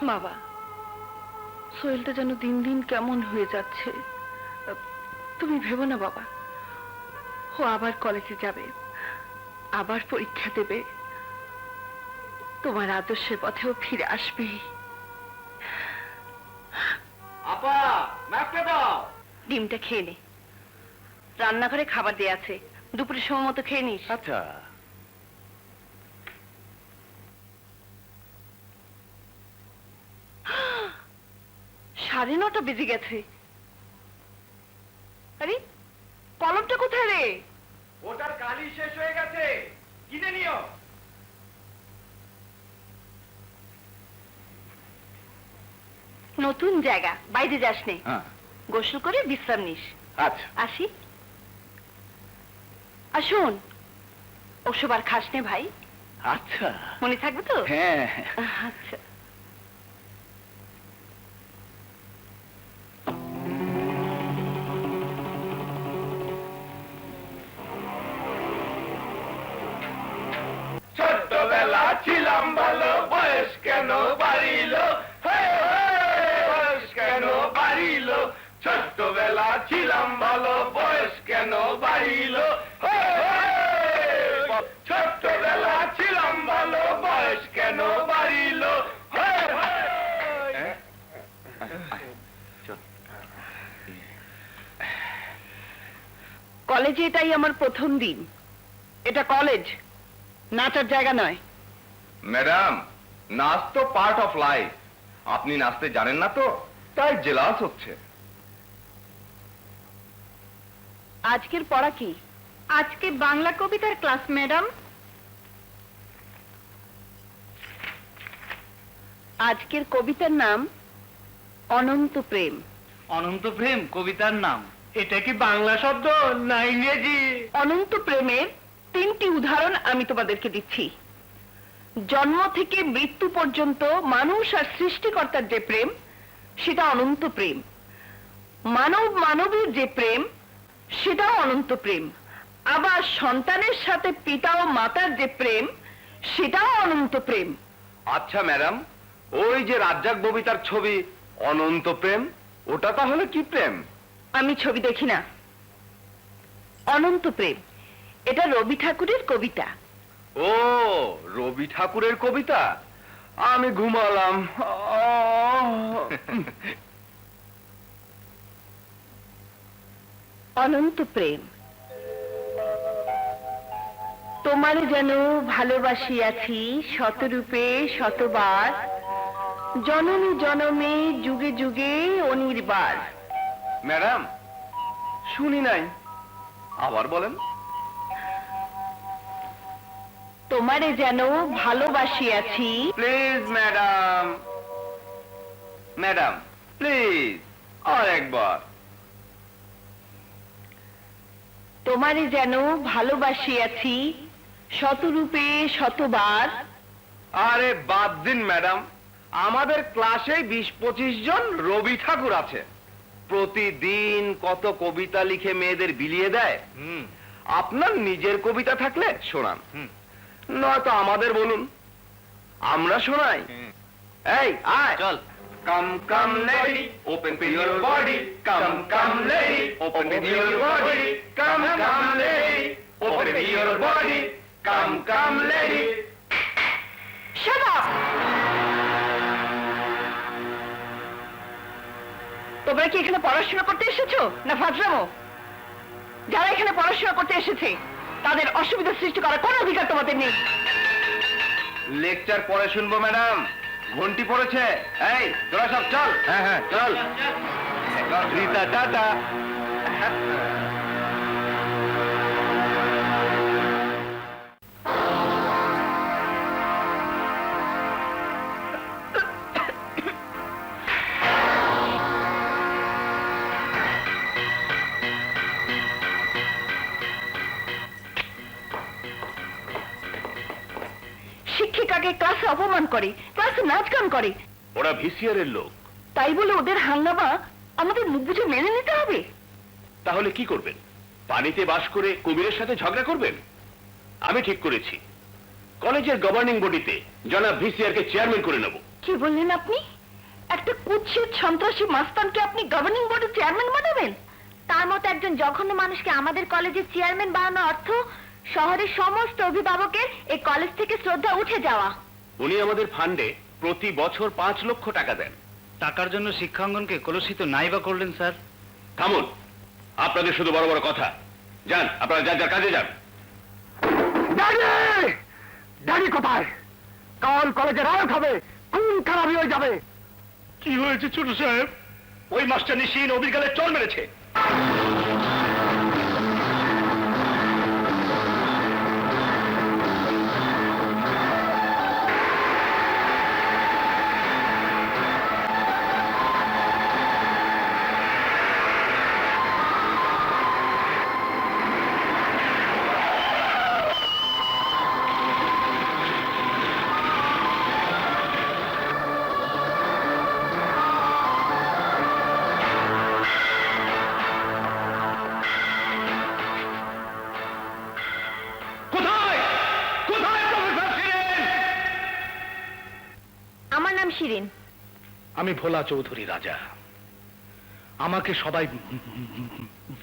বাবা, সোহেলটা যেন দিন দিন কেমন হয়ে যাচ্ছে। তুমি ভেবো না বাবা, ও আবার কলেজে যাবে, আবার পরীক্ষা দেবে, তোমার আদর্শের পথেও ফিরে আসবে। আপা, ম্যাপটা দাও। ডিমটা খেয়ে নে, রান্নাঘরে খাবার দেয়া আছে, দুপুরের সময় মতো খেয়ে নিস। আচ্ছা। সাড়ে 9টা বেজে গেছে। আরে কলমটা কোথায় রে? ওটার কালি শেষ হয়ে গেছে, কিনে নিও। নতুন জায়গা, বাইরে যাস নে, হ্যাঁ। গোসল করে বিশ্রাম নিস। আচ্ছা। আসি। আসুন, ওসব আর খাস নে ভাই, আচ্ছা। মনে থাকবে তো? হ্যাঁ। আচ্ছা। ছোট্টবেলা ছিলাম ভালো, বয়স কেন বাড়িল, বয়স কেন বাড়িল। ছোট্টবেলা ছিলাম ভালো, বয়স কেন বাড়িল, ছোট্টবেলা ছিলাম ভালো, বয়স কেন বাড়িল। কলেজে এটাই আমার প্রথম দিন। এটা কলেজ, নাচার জায়গা নয়। ম্যাডাম, নাচ তো পার্ট অফ লাইফ। আপনি নাচতে জানেন না তো, তাই জেলাস হচ্ছে। আজকের পড়া কি? আজকে বাংলা কবিতার ক্লাস ম্যাডাম। আজকের কবিতার নাম অনন্ত প্রেম। অনন্ত প্রেম কবিতার নাম? এটা কি বাংলা শব্দ না ইংরেজি? অনন্ত প্রেমের 3টি উদাহরণ আমি তোমাদেরকে দিচ্ছি। জন্ম থেকে মৃত্যু পর্যন্ত মানুষ আর সৃষ্টিকর্তার যে প্রেম, সেটা অনন্ত প্রেম। মানব মানবীর যে প্রেম, সেটাও অনন্ত প্রেম। আবার সন্তানের সাথে পিতা ও মাতার যে প্রেম, সেটাও অনন্ত প্রেম। আচ্ছা ম্যাডাম, ওই যে রাজ্জাক ববিতার ছবি অনন্ত প্রেম, ওটা তাহলে কি প্রেম? আমি ছবি দেখি না। অনন্ত প্রেম এটা রবি ঠাকুরের কবিতা। ও, রবি ঠাকুরের কবিতা? আমি ঘুমালাম। অনন্ত প্রেম। তোমারে যেন ভালোবাসিয়াছি শতরূপে শতবার, জনমে জনমে যুগে যুগে অনির্বার। ম্যাডাম, শুনি নাই, আবার বলেন। তোমারে যেন ভালোবাসিয়াছি। প্লিজ ম্যাডাম, ম্যাডাম প্লিজ, আর একবার। তোমারে যেন ভালোবাসিয়াছি শতরূপে শতবার। আরে বাদ দিন ম্যাডাম, আমাদের ক্লাসে 20-25 জন রবি ঠাকুর আছে। প্রতিদিন কত কবিতা লিখে মেয়েদের বিলিয়ে দেয়। আপনার নিজের কবিতা থাকলে শোনান, নয়তো আমাদের বলুন, আমরা শোনাই। এই আয়, চল। Come, come, lady, open with your body. Come, come, lady, open with your body. Come, come, lady, open with your body. Come, come, lady. Shut up! তোমরা কি এখানে পড়াশোনা করতে এসেছো না ফাজলামো? যারা এখানে পড়াশোনা করতে এসেছে তাদের অসুবিধা সৃষ্টি করার কোনো অধিকার তোমাদের নেই। লেকচার পরে শুনবো ম্যাডাম, ঘন্টি পড়েছে। এই তোরা সব চল। হ্যাঁ হ্যাঁ চল। রীতা টাটা। শিক্ষিকাকে ক্লাসে অপমান করে, ক্লাসে নাচ গান করে। ওরা ভিসিআর এর লোক। তাই বলে ওদের হাঙ্গামা আমাদের মুখ বুঝে মেনে নিতে হবে? তাহলে কি করবেন? পানিতে বাস করে কুমিরের সাথে ঝগড়া করবেন? আমি ঠিক করেছি, কলেজের গভর্নিং বডিতে জনাব ভিসিআর কে চেয়ারম্যান করে নেব। কি বললেন আপনি? একটা কুৎসিত সন্ত্রাসী মাস্তানকে আপনি গভর্নিং বোর্ডের চেয়ারম্যান বানাবেন? তার মতো একজন জঘন্য মানুষকে আমাদের কলেজের চেয়ারম্যান বানানোর অর্থ শহরের সমস্ত অভিভাবকের এই কলেজ থেকে শ্রদ্ধা উঠে যাওয়া। উনি আমাদের ফান্ডে প্রতি বছর 5 লক্ষ টাকা দেন। টাকার জন্য শিক্ষাঙ্গনকে কলুষিত নাই বা করলেন স্যার? থামুন, আপনাদের শুধু বড় বড় কথা। যান, আপনারা যার যার কাজে যান। ড্যাডি কোথায়? কাল কলেজে রায়ত হবে, খুন খারাপি হয়ে যাবে। কি হয়েছে ছোট সাহেব? ওই মাস্টার নিশিন অবিরকালে চল মেরেছে। কোথায় কোথায় প্রফেসর শিরিন? আমার নাম শিরিন। আমি ভোলা চৌধুরী রাজা। আমাকে সবাই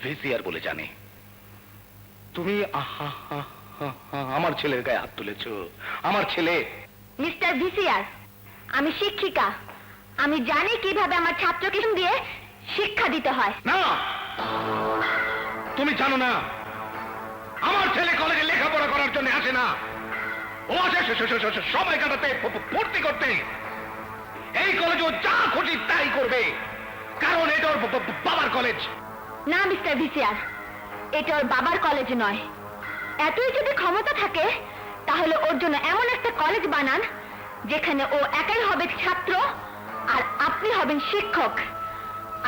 ভিসিআর বলে জানে। তুমি আমার ছেলের গায়ে হাত তুলেছ। আমার ছেলে। মিস্টার ভিসিআর, আমি শিক্ষিকা। আমি জানি কিভাবে আমার ছাত্রকে দিয়ে শিক্ষা দিতে হয়। না, তুমি জানো না, আমার ছেলে কলেজে লেখাপড়া করার জন্য আসে না। ও আসে সময় কাটাতে, ফুর্তি করতে। এই কলেজ ও যা খুশি তাই করবে, কারণ এটা ওর বাবার কলেজ। না মিস্টার ভিসিআর, এটা ওর বাবার কলেজ নয়। এতই যদি ক্ষমতা থাকে তাহলে ওর জন্য এমন একটা কলেজ বানান যেখানে ও একাই হবে ছাত্র আর আপনি হবেন শিক্ষক,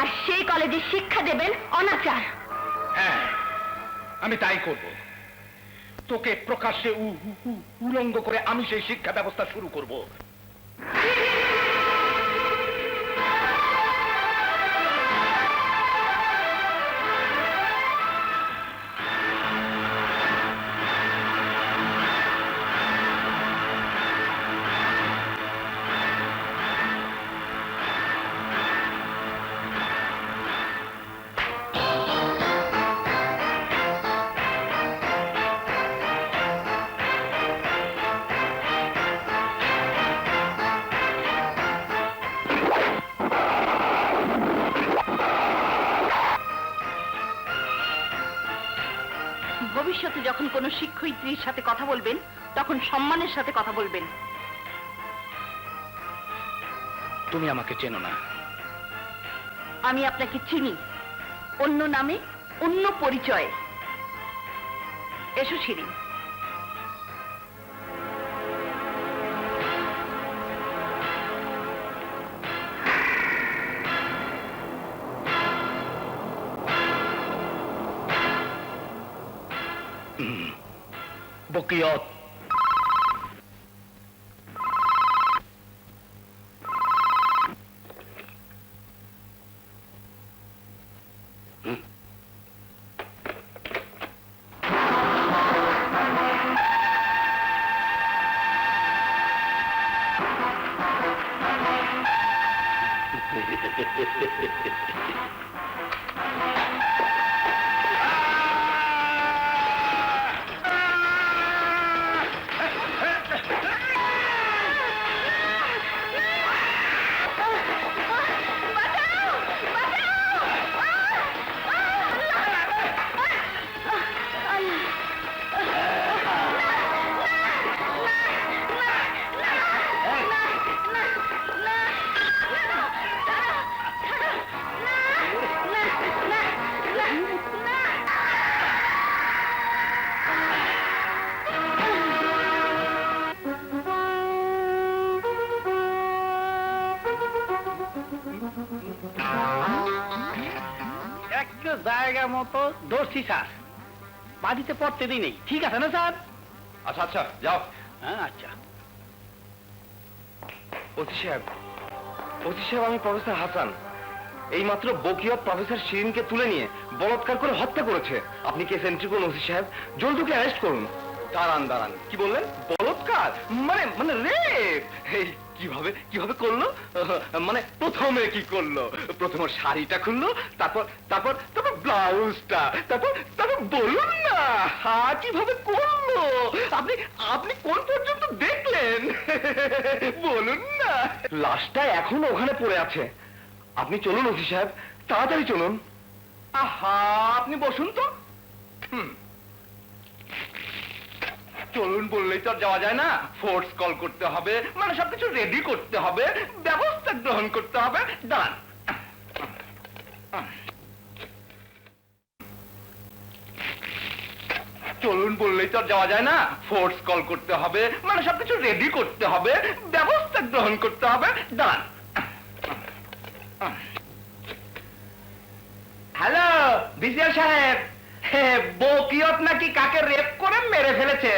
আর সেই কলেজে শিক্ষা দেবেন অনাচার। হ্যাঁ, আমি তাই করব। তোকে প্রকাশ্যে উলঙ্গ করে আমি সেই শিক্ষা ব্যবস্থা শুরু করব। ভবিষ্যতে যখন কোনো শিক্ষয়িত্রীর সাথে কথা বলবেন তখন সম্মানের সাথে কথা বলবেন। তুমি আমাকে চেনো না। আমি আপনাকে চিনি, অন্য নামে, অন্য পরিচয়ে। এসো শিরিন। বকিয়ত। একটা জায়গা মতো দর্শি স্যার, বাড়িতে পড়তে দিই নেই। ঠিক আছে না স্যার? আচ্ছা আচ্ছা, যাও। হ্যাঁ আচ্ছা। ওসি সাহেব, আমি প্রফেসর হাসান। এইমাত্র বকিয়ত প্রফেসর শিরিনকে তুলে নিয়ে বলাৎকার করে হত্যা করেছে। আপনি কেস এন্ট্রি করুন ওসি সাহেব, জলদুকে অ্যারেস্ট করুন। দাঁড়ান, কি বললেন? বলাৎকার মানে রেপ? কিভাবে কিভাবে করলো? মানে প্রথমে কি করলো? প্রথমে শাড়িটা খুললো, তারপর তারপর তারপর ব্লাউজটা, তারপর তারপর বলুন না কিভাবে করলো? আপনি আপনি কোন পর্যন্ত দেখলেন? বলুন না। লাশটা এখনো ওখানে পড়ে আছে। আপনি চলুন ওসি সাহেব, তাড়াতাড়ি চলুন। আহা, আপনি বসুন তো। চলুন বললেই তো আর যাওয়া যায় না। ফোর্স কল করতে হবে, মানে সবকিছু রেডি করতে হবে, ব্যবস্থা গ্রহণ করতে হবে। দাঁড়ান। চলুন বললেই তো আর যাওয়া যায় না। ফোর্স কল করতে হবে, মানে সবকিছু রেডি করতে হবে, ব্যবস্থা গ্রহণ করতে হবে। দাঁড়ান। হ্যালো বিসিআর সাহেব, বকিয়ত নাকি কাকে রেপ করে মেরে ফেলেছে।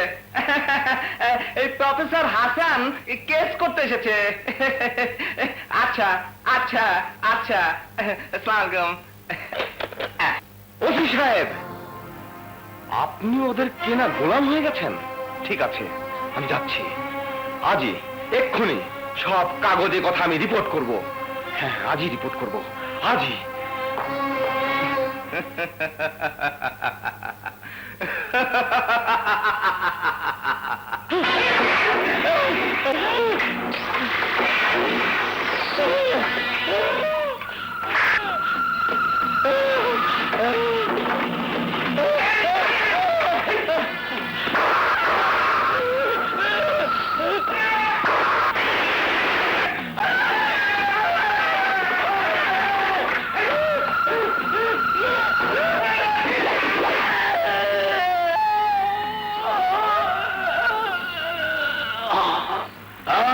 এই প্রফেসর হাসান কেস করতে এসেছে। আচ্ছা আচ্ছা আচ্ছা, আসসালামু আলাইকুম। ওসি সাহেব, আপনি ওদের কেনা গোলাম হয়ে গেছেন? ঠিক আছে, আমি যাচ্ছি আজই, এক্ষুনি সব কাগজে কথা আমি রিপোর্ট করব। হ্যাঁ, আজই রিপোর্ট করব, আজই।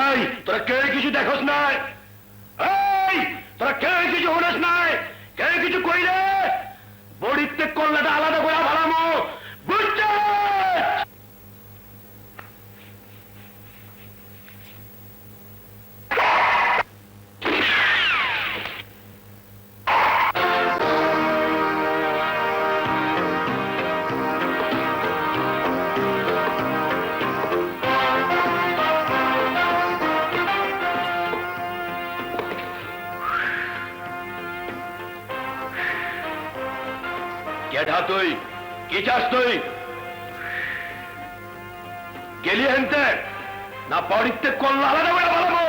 এই, তোরা কে কিছু দেখোস নাই? এই, তোরা কে কিছু হনস নাই? কে কিছু কইলে বড়িতে কল্লাটা আলাদা করে ভালামো, বুঝছে? কেডা তুই? কি চাস তুই? গেলি হেনতে না বড়িতে কল্লা আলাদা করে ভালামো?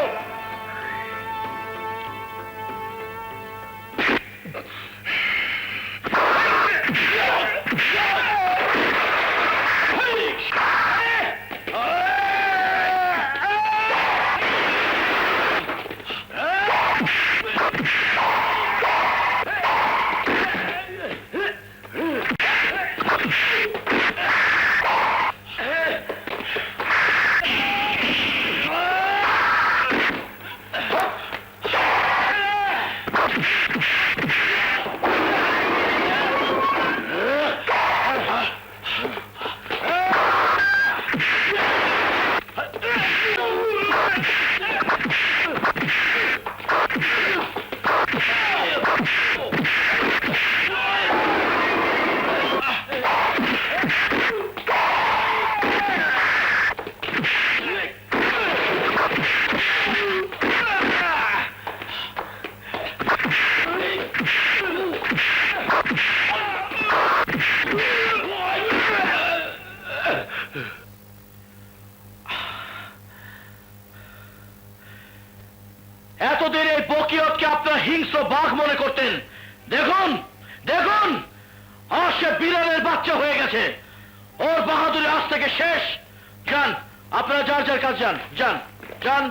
এতদিন এই বকিয়তকে আপনারা হিংস্র বাঘ মনে করতেন। দেখুন দেখুন, আজ সে বিড়ালের বাচ্চা হয়ে গেছে। ওর বাহাদুরি আজ থেকে শেষ। যান, আপনারা যার যার কাজ যান, যান যান।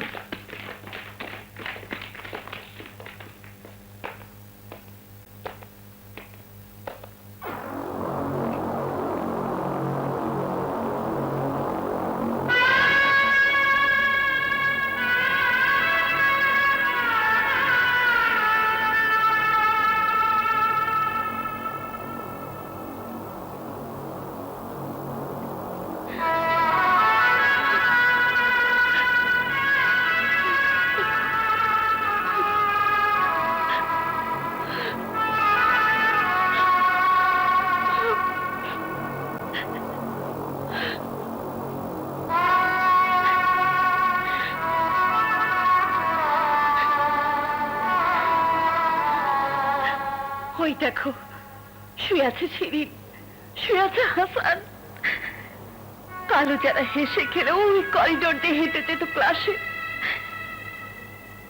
ওই দেখো, শুয়ে আছে শিরিন, শুয়ে আছে হাসান। কালো যারা হেসে খেলে ওই করিডোর দিয়ে হেঁটে যেত ক্লাসে,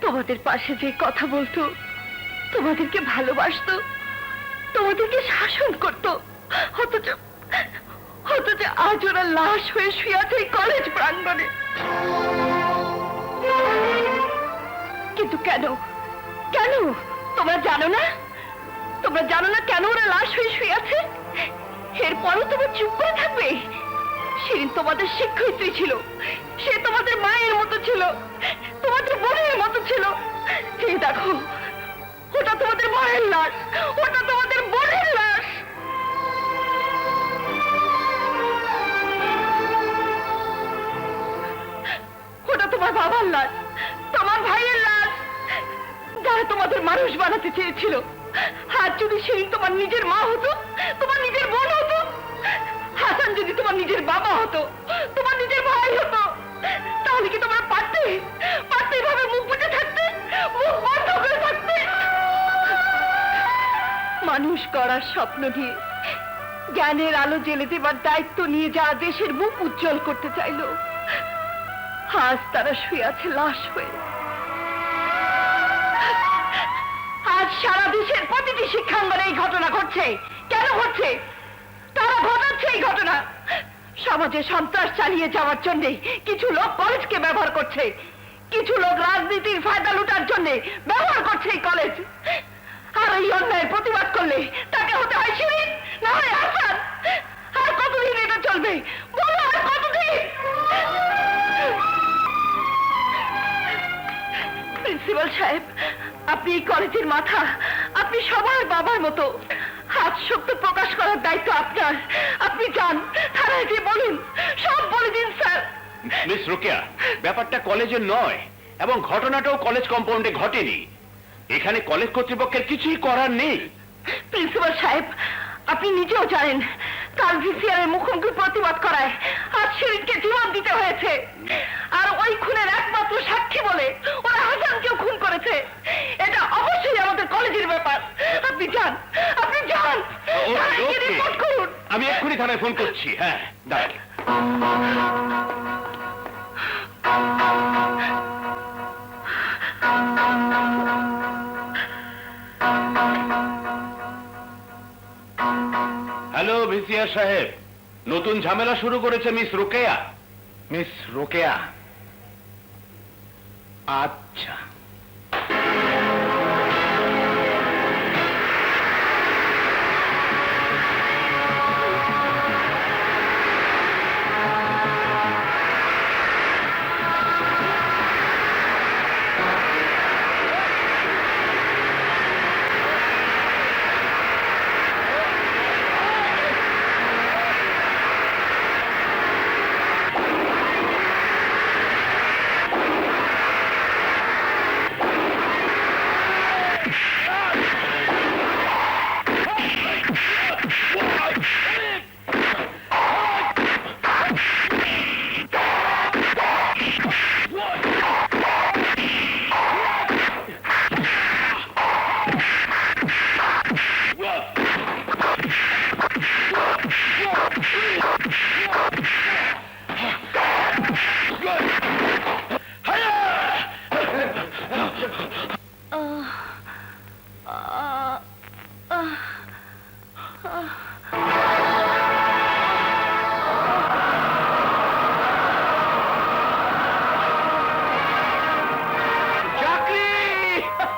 তোমাদের পাশে যে কথা বলতো, তোমাদেরকে ভালোবাসতো, তোমাদেরকে শাসন করতো, অথচ অথচ আজ ওরা লাশ হয়ে শুয়ে আছে এই কলেজ প্রাঙ্গণে। কিন্তু কেন, কেন তোমরা জানো না? তোমরা জানো না কেন ওরা লাশ হয়ে শুয়ে আছে? এরপরও তোমরা চুপ করে থাকবে? শিরিন তোমাদের শিক্ষয়িত্রী ছিল, সে তোমাদের মায়ের মতো ছিল, তোমাদের বোনের মতো ছিল। যে দেখো, ওটা তোমাদের মায়ের লাশ, ওটা তোমাদের বোনের লাশ। ওটা তোমার বাবার লাশ, তোমার ভাইয়ের লাশ, যারা তোমাদের মানুষ বানাতে চেয়েছিল। আর যদি শিরিন তোমার নিজের মা হতো, তোমার নিজের বোন হতো, হাসান যদি তোমার নিজের বাবা হতো, তোমার নিজের ভাই হতো, তাহলে কি তোমরা পারতে এভাবে মুখ বুজে থাকতে, মুখ বন্ধ করে থাকতে? মানুষ গড়ার স্বপ্ন নিয়ে, জ্ঞানের আলো জ্বেলে দেবার দায়িত্ব নিয়ে যারা দেশের মুখ উজ্জ্বল করতে চাইল, আজ তারা শুয়ে আছে লাশ হয়ে। আজ সারা দেশের প্রতিটি শিক্ষাঙ্গনে এই ঘটনা ঘটছে। কেন ঘটছে? তারা ঘটাচ্ছে এই ঘটনা। সমাজে সন্ত্রাস চালিয়ে যাওয়ার জন্য কিছু লোক কলেজকে ব্যবহার করছে, কিছু লোক রাজনীতির ফায়দা লুটার জন্য ব্যবহার করছে এই কলেজ। আর এই অন্যায়ের প্রতিবাদ করলে তাকে হতে হয় শিরিন, না হয় হাসান। আর কতদিন এটা চলবে বলো, আর কতদিন? প্রিন্সিপাল সাহেব, আপনি এই কলেজের মাথা, আপনি সবার বাবার মতো। আজ সত্য প্রকাশ করার দায়িত্ব আপনার। আপনি যান, থানায় গিয়ে বলুন, সব বলে দিন স্যার। মিস রোকেয়া, ব্যাপারটা কলেজের নয় এবং ঘটনাটাও কলেজ কম্পাউন্ডে ঘটেনি। এখানে কলেজ কর্তৃপক্ষের কিছুই করার নেই। প্রিন্সিপাল সাহেব, আপনি নিজেও জানেন, কাল ভিসিআর এর মুখোমুখি প্রতিবাদ করায় আজ শিরিনকে জীবন দিতে হয়েছে। আর ওই খুনের একমাত্র সাক্ষী বলে ওরা হাসানকেও খুন করেছে। এটা অবশ্যই আমাদের কলেজের ব্যাপার। আপনি যান, আপনি যান, থানায় গিয়ে রিপোর্ট করুন। আমি এক্ষুনি থানায় ফোন করছি। হ্যাঁ, দাঁড়ান। হ্যালো ভিসিআর সাহেব, নতুন ঝামেলা শুরু করেছে মিস রোকেয়া। মিস রোকেয়া? আচ্ছা।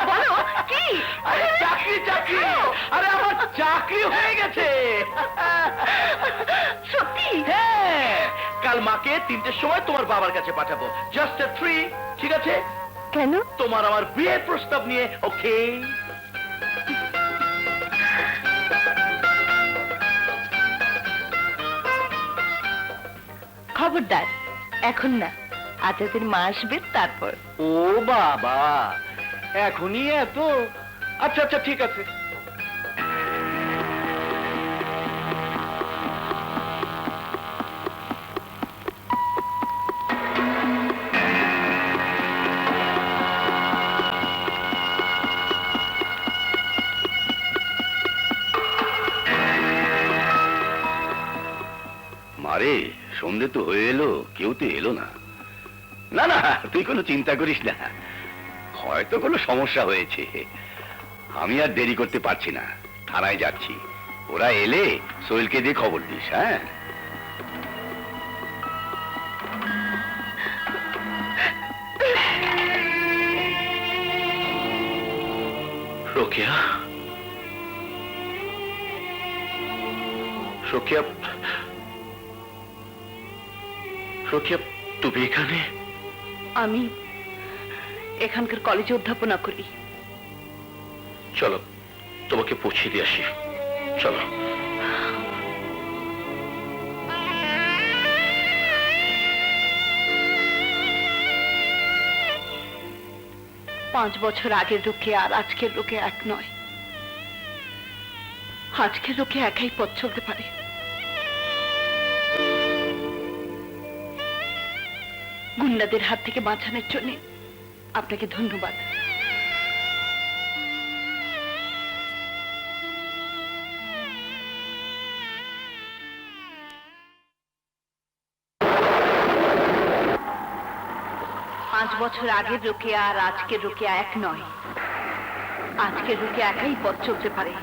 বলো কি? চাকরি চাকরি! আরে আমার চাকরি হয়ে গেছে। সত্যি? হ্যাঁ, কাল মাকে 3টের সময় তোমার বাবার কাছে পাঠাবো। জাস্ট 3, ঠিক আছে? কেন? তোমার আমার বিয়ের প্রস্তাব নিয়ে। ওকে? খবরদার, এখন না, আজাদের মা আসবে তারপর। ও বাবা, এখনই এত? আচ্ছা আচ্ছা, ঠিক আছে। সন্ধে তো হয়ে এলো, কেউ তো এলো না। না না, তুই কোনো চিন্তা করিস না, হয়তো কোনো সমস্যা হয়েছে। আমি আর দেরি করতে পারছি না, থানায় যাচ্ছি। ওরা এলে সোহেলকে দিয়ে খবর দিস। হ্যাঁ, রোকেয়া, রোকেয়া, রোকেয়া, তুমি এখানে? আমি এখানকার কলেজে অধ্যাপনা করি। চলো, তোমাকে পৌঁছে দিয়ে আসি। চলো। পাঁচ বছর আগের রোকে আর আজকের রোকে এক নয়। আজকের রোকে একাই পথ চলতে পারে। গুন্ডাদের হাত থেকে বাঁচানোর জন্য আপনাকে ধন্যবাদ। পাঁচ বছর আগের রোকে আর আজকের রোকে এক নয়। আজকের রোকে একাই পথ চলতে পারে।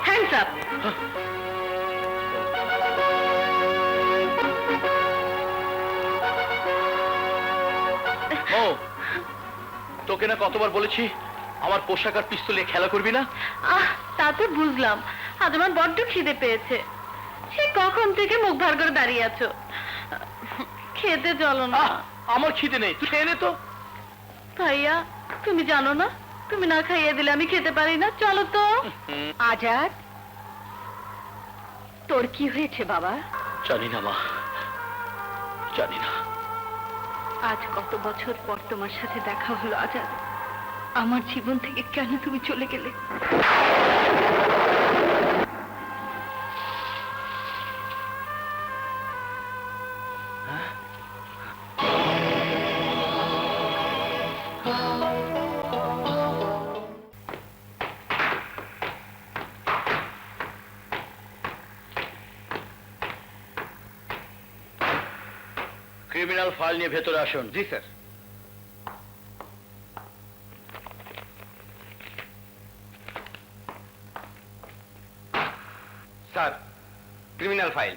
Hands up! ও, তোকে না কতবার বলেছি আমার পোশাক আর পিস্তলে খেলা করবি না? তা তো বুঝলাম, আজ আমার বড্ড খিদে পেয়েছে। সে কখন থেকে মুখ ভার করে দাঁড়িয়ে আছো, খেতে চলো না। আমার খিদে নেই, তুই খেয়ে নে তো। ভাইয়া, তুমি জানো না, তুমি না খাইয়ে দিলে আমি খেতে পারি না। চলো তো। আজাদ, তোর কি হয়েছে বাবা? জানি না মা, জানি না। আজ কত বছর পর তোমার সাথে দেখা হলো আজাদ। আমার জীবন থেকে কেন তুমি চলে গেলে? ক্রিমিনাল ফাইল নিয়ে ভেতরে আসুন। জি sir. Sir, criminal file.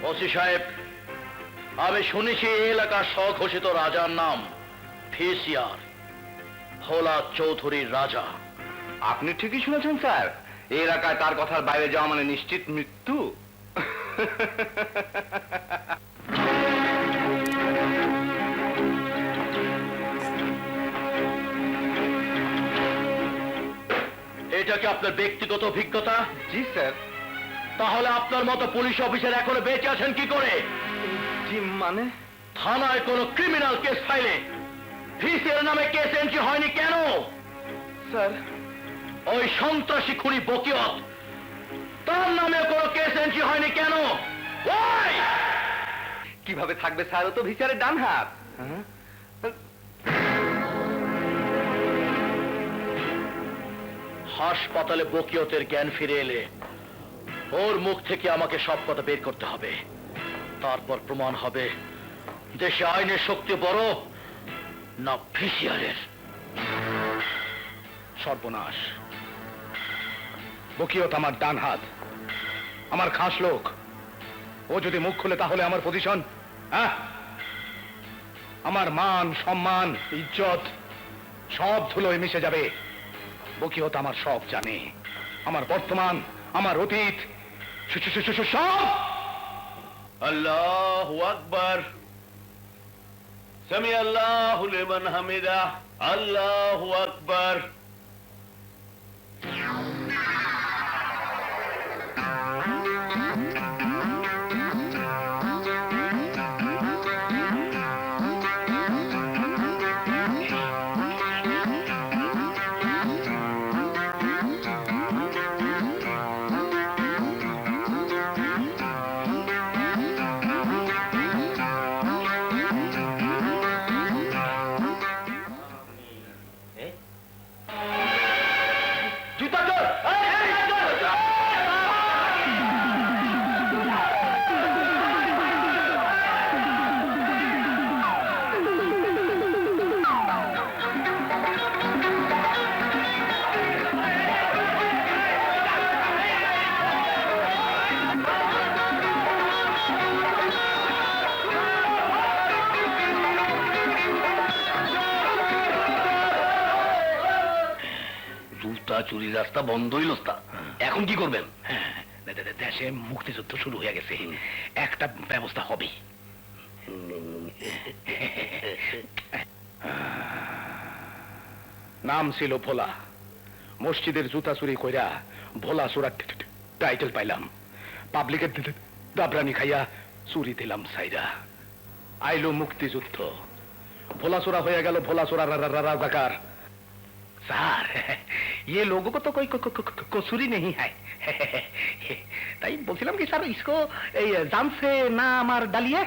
OC সাহেব, আমি শুনেছি এই এলাকার স্বঘোষিত রাজার নাম ভিসিআর, ভোলা চৌধুরীর রাজা। আপনি ঠিকই শুনেছেন স্যার, এই এলাকায় তার কথার বাইরে যাওয়া মানে নিশ্চিত মৃত্যু। এটা কি আপনার ব্যক্তিগত অভিজ্ঞতা? জি স্যার। তাহলে আপনার মতো পুলিশ অফিসার এখনো বেঁচে আছেন কি করে? জি মানে? থানায় কোনো ক্রিমিনাল কেস ফাইলে ভিসিআর নামে কেস এন্ট্রি হয়নি কেন? স্যার, ওই সন্ত্রাসী খুনি বকিয়ত, তার নামে কোনো কেস এন্ট্রি হয়নি কেন? Why? কিভাবে থাকবে স্যার, ও তো ভিসারের ডান হাত। হাসপাতালে বকিয়তের জ্ঞান ফিরে এলে ওর মুখ থেকে আমাকে সব কথা বের করতে হবে। তারপর প্রমাণ হবে দেশে আইনের শক্তি বড় না ভিসিআরের। সর্বনাশ, বকিয়ত আমার ডান হাত, আমার খাস লোক। ও যদি মুখ খুলে তাহলে আমার পজিশন, আমার মান সম্মান ইজ্জত সব ধুলোয় মিশে যাবে। বকিয়ত আমার সব জানে, আমার বর্তমান, আমার অতীত সব। আল্লাহু আকবার, সামি আল্লাহু লিমান হামিদা, আল্লাহু আকবার। জুতা চুরি রাস্তা বন্ধ হইল এখন কি করবেন? হ্যাঁ, দেশে মুক্তিযুদ্ধ শুরু হয়ে গেছে, একটা ব্যবস্থা হবে। নাম ছিল ভোলা। মসজিদের জুতা চুরি কইরা ভোলা চোরা টাইটেল পাইলাম। পাবলিকের দাবরানি খাইয়া চুরি দিলাম সাইরা। আইলো মুক্তিযুদ্ধ, ভোলা চোরা হয়ে গেল ভোলা চোরা রাজাকার। सर ये लोगों को तो कोई कसूरी नहीं है। ताई बोलছিলাম কি স্যার इसको जान से ना मार डालिए।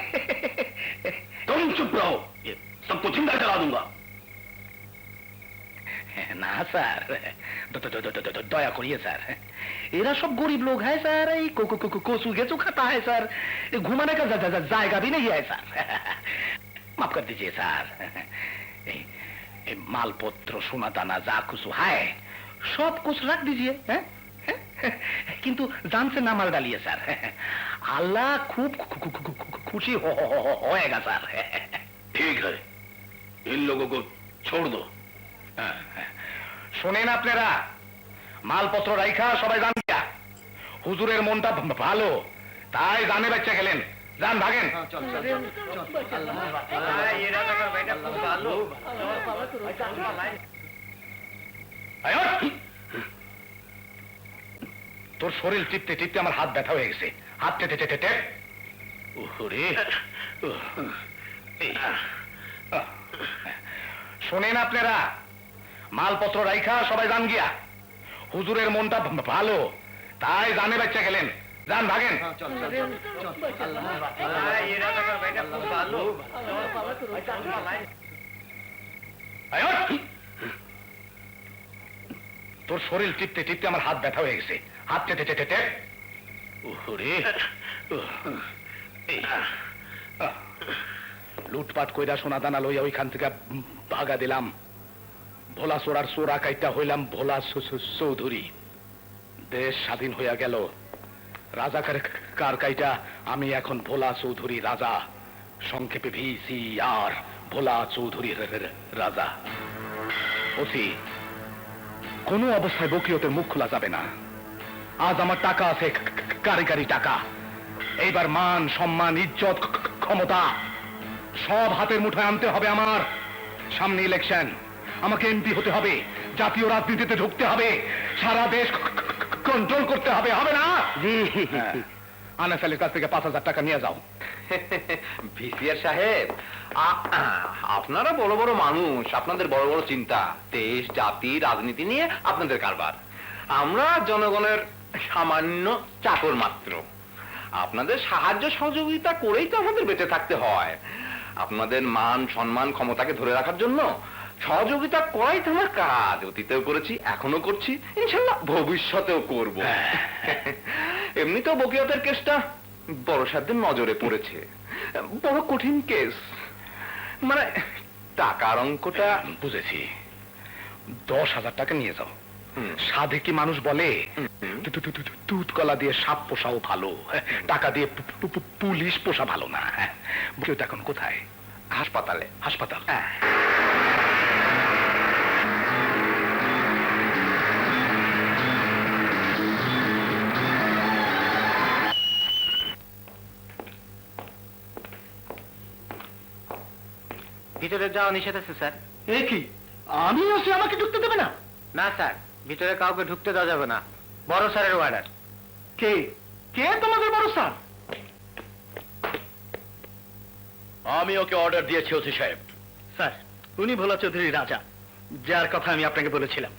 तुम चुप रहो, ये सबको जिंदा जला दूंगा। না স্যার, দয়া করিए স্যার, এরা सब गरीब लोग है सर, कोसू गेचू खाता है सर, घुमाने का जाएगा भी नहीं है सर। माफ कर दीजिए सर। मालपत्र सोना दाना जा कुछ है सब कुछ रख दीजिए, किंतु जान से ना मार डालिए सर। अल्लाह खूब खुशी होएगा सर। ठीक है, इन लोगों को छोड़ दो। শোনেন আপনারা, মালপত্র রাইখা সবাই জান দিয়া, হুজুরের মনটা ভালো তাই জানে বাচ্চা গেলেন, যান ভাগেন। তোর শরীর টিপতে টিপতে আমার হাত ব্যথা হয়ে গেছে, হাত টেটে টেটে টেট। শোনেন আপনারা, মালপত্র রাইখা সবাই যান গিয়া, হুজুরের মনটা ভালো তাই জানে বাচ্চা গেলেন, যান ভাগেন। তোর শরীর টিপতে টিপতে আমার হাত ব্যথা হয়ে গেছে, হাত টেটে টেটে টেট। লুটপাট কইরা সোনা দানা লইয়া ওইখান থেকে ভাগা দিলাম। ভোলা চোরার চোরা কাইটা হইলাম ভোলা চৌধুরী। দেশ স্বাধীন হইয়া গেল, রাজাকার কার কাইটা আমি এখন ভোলা চৌধুরী রাজা। সংক্ষেপে VCR, ভোলা চৌধুরী রাজা। ওসি, কোনো অবস্থায় বকিয়তের মুখ খোলা যাবে না। আজ আমার টাকা আছে, কারিগরি টাকা। এইবার মান সম্মান ইজ্জত ক্ষমতা সব হাতের মুঠোয় আনতে হবে আমার। সামনে ইলেকশন, আমাকে এমপি হতে হবে, জাতীয় রাজনীতিতে ঢুকতে হবে, সারা দেশ কন্ট্রোল করতে হবে, হবে না? জি। আনাফেলের কাছ থেকে 5,000 টাকা নিয়ে যাও। ভিসিআর সাহেব, আপনারা বড় বড় মানুষ, আপনাদের বড় বড় চিন্তা, দেশ জাতি রাজনীতি নিয়ে আপনাদের কারবার। আমরা জনগণের সামান্য চাকর মাত্র। আপনাদের সাহায্য সহযোগিতা করেই তো আমাদের বেঁচে থাকতে হয়। আপনাদের মান সম্মান ক্ষমতাকে ধরে রাখার জন্য সহযোগিতা করাই তো আমার কাজ। অতীতেও করেছি, এখনো করছি, ইনশাল্লাহ ভবিষ্যতেও করব। এমনিতেও বকিয়তের কেসটা বড় সাধ্যের নজরে পড়েছে, বড় কঠিন কেস। মানে টাকার অঙ্কটা বুঝেছি। 10,000 টাকা নিয়ে যাও। সাধে কি মানুষ বলে দুধ কলা দিয়ে সাপ পোষাও ভালো, টাকা দিয়ে পুলিশ পোষা ভালো না। বকিয়ত এখন কোথায়? হাসপাতালে। হাসপাতাল? ভিতরে যাওয়া নিষেধ আছে স্যার। এ কি, আমি আছি, আমাকে ঢুকতে দেবে না? না স্যার, ভিতরে কাউকে ঢুকতে দেওয়া যাবে না, বড় স্যারের অর্ডার। কে কে তোমাদের বড় স্যার? আমি ওকে অর্ডার দিয়েছি ওসি সাহেব। স্যার, উনি ভোলা চৌধুরী রাজা, যার কথা আমি আপনাকে বলেছিলাম।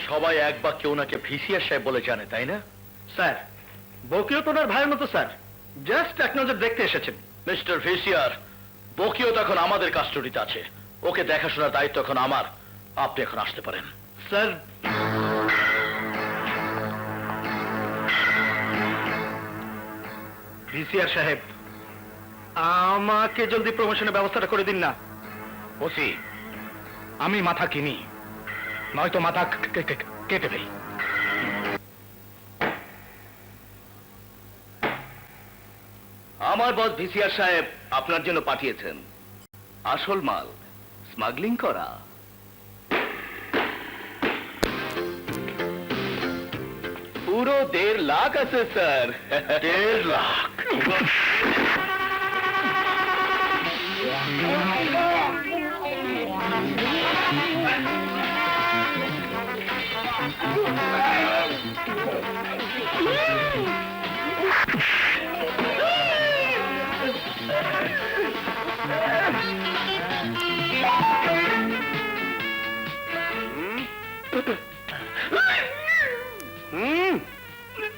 সবাই এক বাক্যে ওনাকে ভিসিআর সাহেব বলে জানে, তাই না? স্যার, বকিও তো ওনার ভাইয়ের মতো স্যার, জাস্ট এক নজর দেখতে এসেছেন। মিস্টার ভিসিআর, বকিও তখন আমাদের কাস্টডিতে আছে, ওকে দেখাশোনার দায়িত্ব এখন আমার। আপনি এখন আসতে পারেন। স্যার, ভিসিআর সাহেব, আমাকে জলদি প্রমোশনের ব্যবস্থাটা করে দিন না। ওসি, আমি মাথা কিনি, নয়তো মাথা কেটে দেই। আমার আমার বস ভিসিআর সাহেব আপনার জন্য পাঠিয়েছেন আসল মাল স্মাগলিং করা। পুরো 1.5 লাখ আছে স্যার। 1.5 লাখ?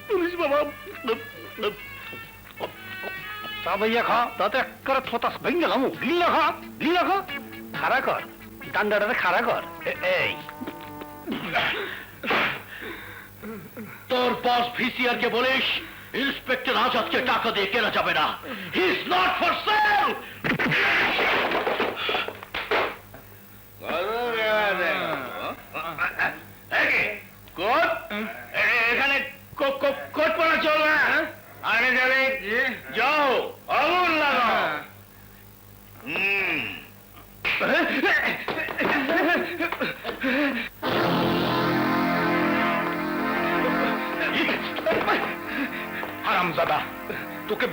পুলিশ বাবা, তা ভাইয়া খা তাতে একটা থতাস ভেঙে গেলাম লীলা খা খাড়া কর ডান্ডাটাতে খাড়া কর এই তোর বস ভিসিআর কে বলিস ইন্সপেক্টর আজাদকে টাকা দিয়ে কেনা যাবে না। He is not for sale. Coat এখানে কোট পরা চলবে না। আরে যাবে যাও আগুন লাগাও। হারামজাদা, তোকে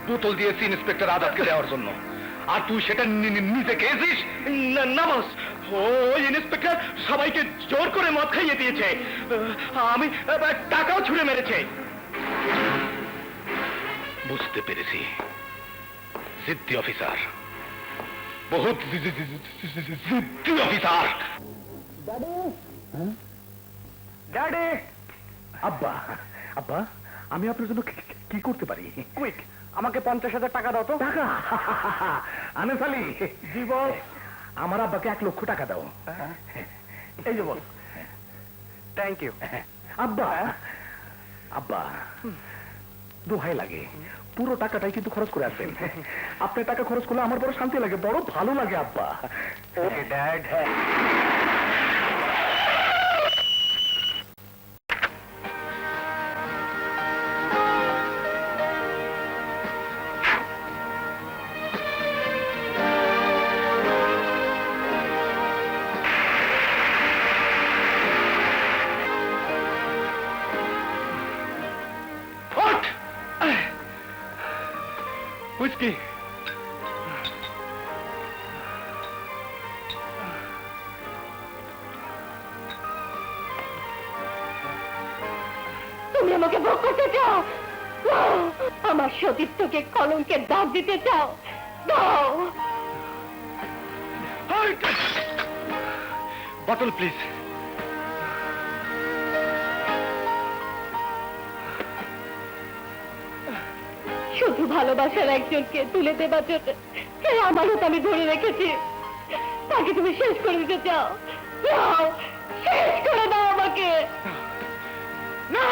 বোতল দিয়েছি ইন্সপেক্টর আজাদকে দেওয়ার জন্য, আর তুই সেটা নিজে খেয়েছিস? না বস, ওই ইন্সপেক্টর সবাইকে জোর করে মদ খাইয়ে দিয়েছে। আমি টাকাও ছুঁড়ে মেরেছে। বুঝতে পেরেছি, জিদ্দি অফিসার, বহুত জিদ্দি অফিসার। ড্যাডি, আব্বা, আব্বা, আমি আপনার জন্য কি করতে পারি? কুইক আমাকে 50,000 টাকা দাও তো। টাকা? আনিস আলী, জি বস। আমার আব্বাকে 1 লক্ষ টাকা দাও। এই যে বল। Thank you. আব্বা, আব্বা, দোহাই লাগে, পুরো টাকাটাই কিন্তু খরচ করে আসেন। আপনার টাকা খরচ করলে আমার বড় শান্তি লাগে, বড় ভালো লাগে আব্বা। Okay dad. হুইস্কি। তুমি আমাকে ভোগ করতে চাও? আমার সতীত্বকে কলঙ্কের দাগ দিতে চাও? দাও। Bottle please. শুধু ভালোবাসার একজনকে তুলে দেবার জন্য সেই আমানত আমি ধরে রেখেছি, তাকে তুমি শেষ করে দিতে চাও? দাও, শেষ করে দাও আমাকে। না!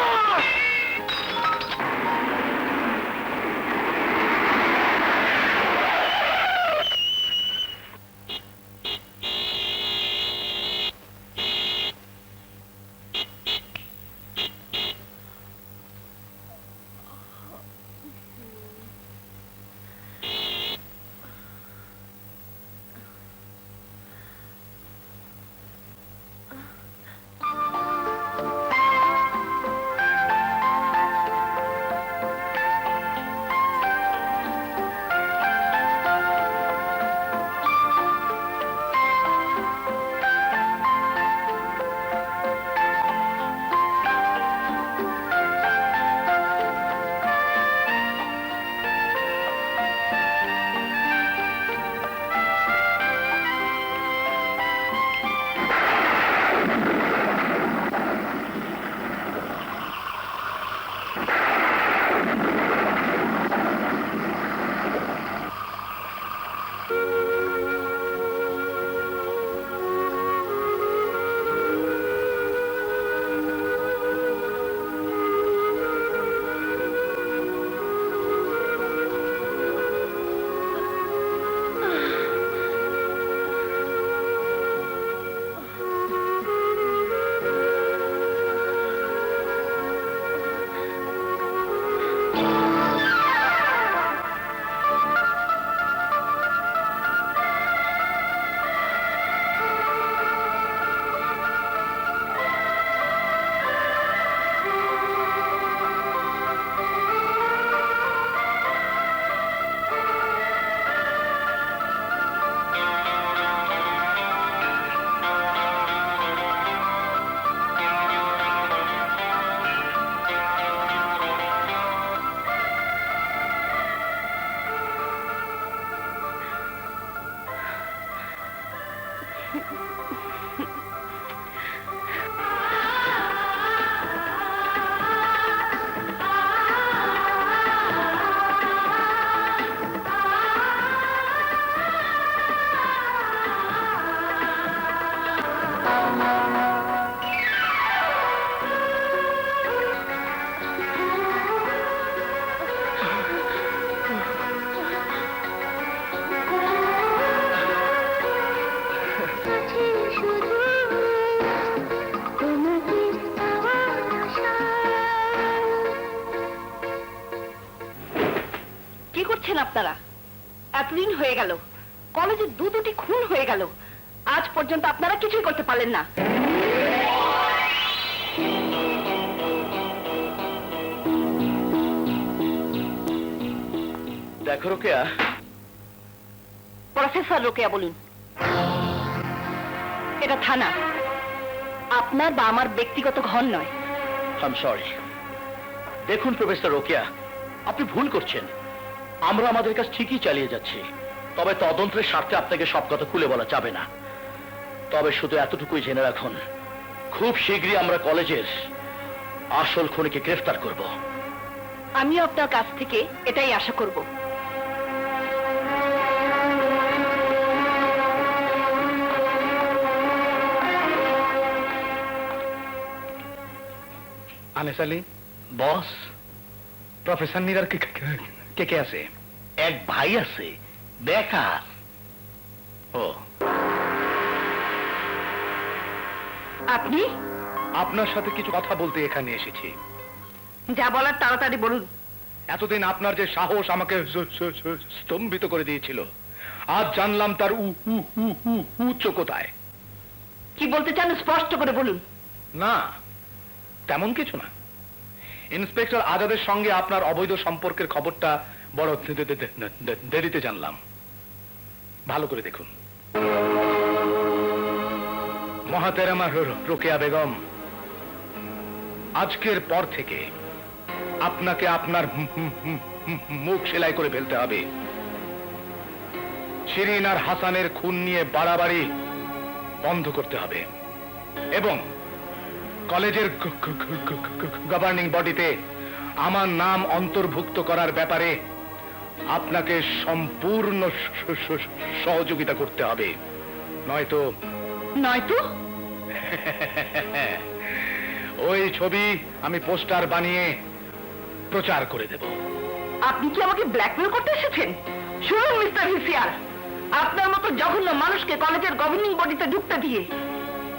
কি করছেন আপনারা? এতদিন হয়ে গেল, কলেজে দুটি খুন হয়ে গেল, আজ পর্যন্ত আপনারা কিছুই করতে পারলেন না। দেখো রোকেয়া, প্রফেসর রোকেয়া বলুন। এটা থানা, আপনার বা আমার ব্যক্তিগত ঘর নয়। I am sorry. দেখুন প্রফেসর রোকেয়া, আপনি ভুল করছেন। আমরা আমাদের কাজ ঠিকই চালিয়ে যাচ্ছি, তবে তদন্তের স্বার্থে আপনাকে সব কথা খুলে বলা যাবে না। তবে শুধু এতটুকুই জেনে রাখুন, খুব শীঘ্রই আমরা কলেজের আসল খুনিকে গ্রেফতার করব। আমিও আপনার কাছ থেকে এটাই আশা করব। আনিস আলী, বস, প্রফেসর নীরার কে কে আছে? এক ভাই আছে, বেকার। ও, আপনি আপনার সাথে কিছু কথা বলতে এখানে এসেছি। যা বলার তাড়াতাড়ি বলুন। এতদিন আপনার যে সাহস আমাকে স্তম্ভিত করে দিয়েছিল, আজ জানলাম তার উচ্চ কোথায়। কি বলতে চান স্পষ্ট করে বলুন। না, তেমন কিছু না। ইন্সপেক্টর আজাদের সঙ্গে আপনার অবৈধ সম্পর্কের খবরটা বড় দেরিতে জানলাম। ভালো করে দেখুন। মহাতেরামা রোকেয়া বেগম, আজকের পর থেকে আপনাকে আপনার মুখ সেলাই করে ফেলতে হবে। শিরিন আর হাসানের খুন নিয়ে বাড়াবাড়ি বন্ধ করতে হবে এবং কলেজের গভর্নিং বডিতে আমার নাম অন্তর্ভুক্ত করার ব্যাপারে আপনাকে সম্পূর্ণ সহযোগিতা করতে হবে, নয়তো নয়তো ওই ছবি আমি পোস্টার বানিয়ে প্রচার করে দেব। আপনি কি আমাকে ব্ল্যাকমেল করতে এসেছেন? শুনুন মিস্টার ভিসিআর, আপনার মতো জঘন্য মানুষকে কলেজের গভর্নিং বডিতে ঢুকতে দিয়ে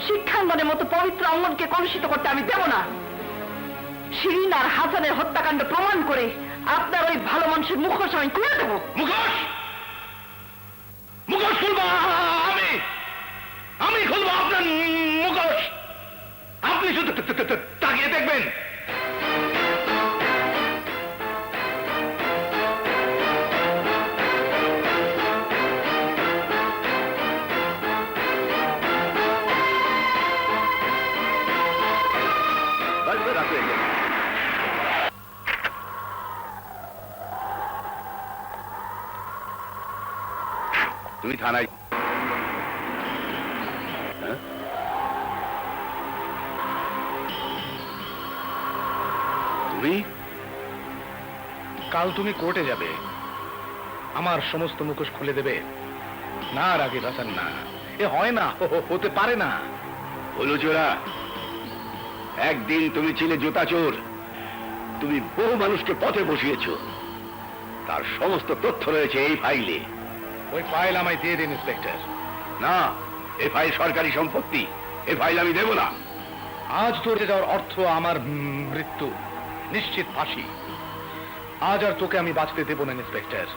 শিক্ষাঙ্গনের মতো পবিত্র অঙ্গনকে কলুষিত করতে আমি দেব না। শিরিন আর হাসানের হত্যাকাণ্ড প্রমাণ করে আপনার ওই ভালো মানুষের মুখোশ আমি খুলে দেব। মুখোশ মুখোশ খুলবো আমি খুলবো আপনার মুখোশ। আপনি শুধু তাকিয়ে দেখবেন। তুমি থানায় তুমি কাল তুমি কোর্টে যাবে, আমার সমস্ত মুখোশ খুলে দেবে। না রাগিব হাসান, না, এ হয় না, হতে পারে না। হলো চোরা, একদিন তুমি ছিলে জুতা চোর, তুমি বহু মানুষকে পথে বসিয়েছো, তার সমস্ত তথ্য রয়েছে এই ফাইলে। ওই ফাইল আমায় দিয়ে দিন ইন্সপেক্টর। না, এই ফাইল সরকারি সম্পত্তি, এই ফাইল আমি দেব না। আজ তোরে যাওয়ার অর্থ আমার মৃত্যু, নিশ্চিত ফাঁসি। আজ আর তোকে আমি বাঁচতে দেব না ইন্সপেক্টর।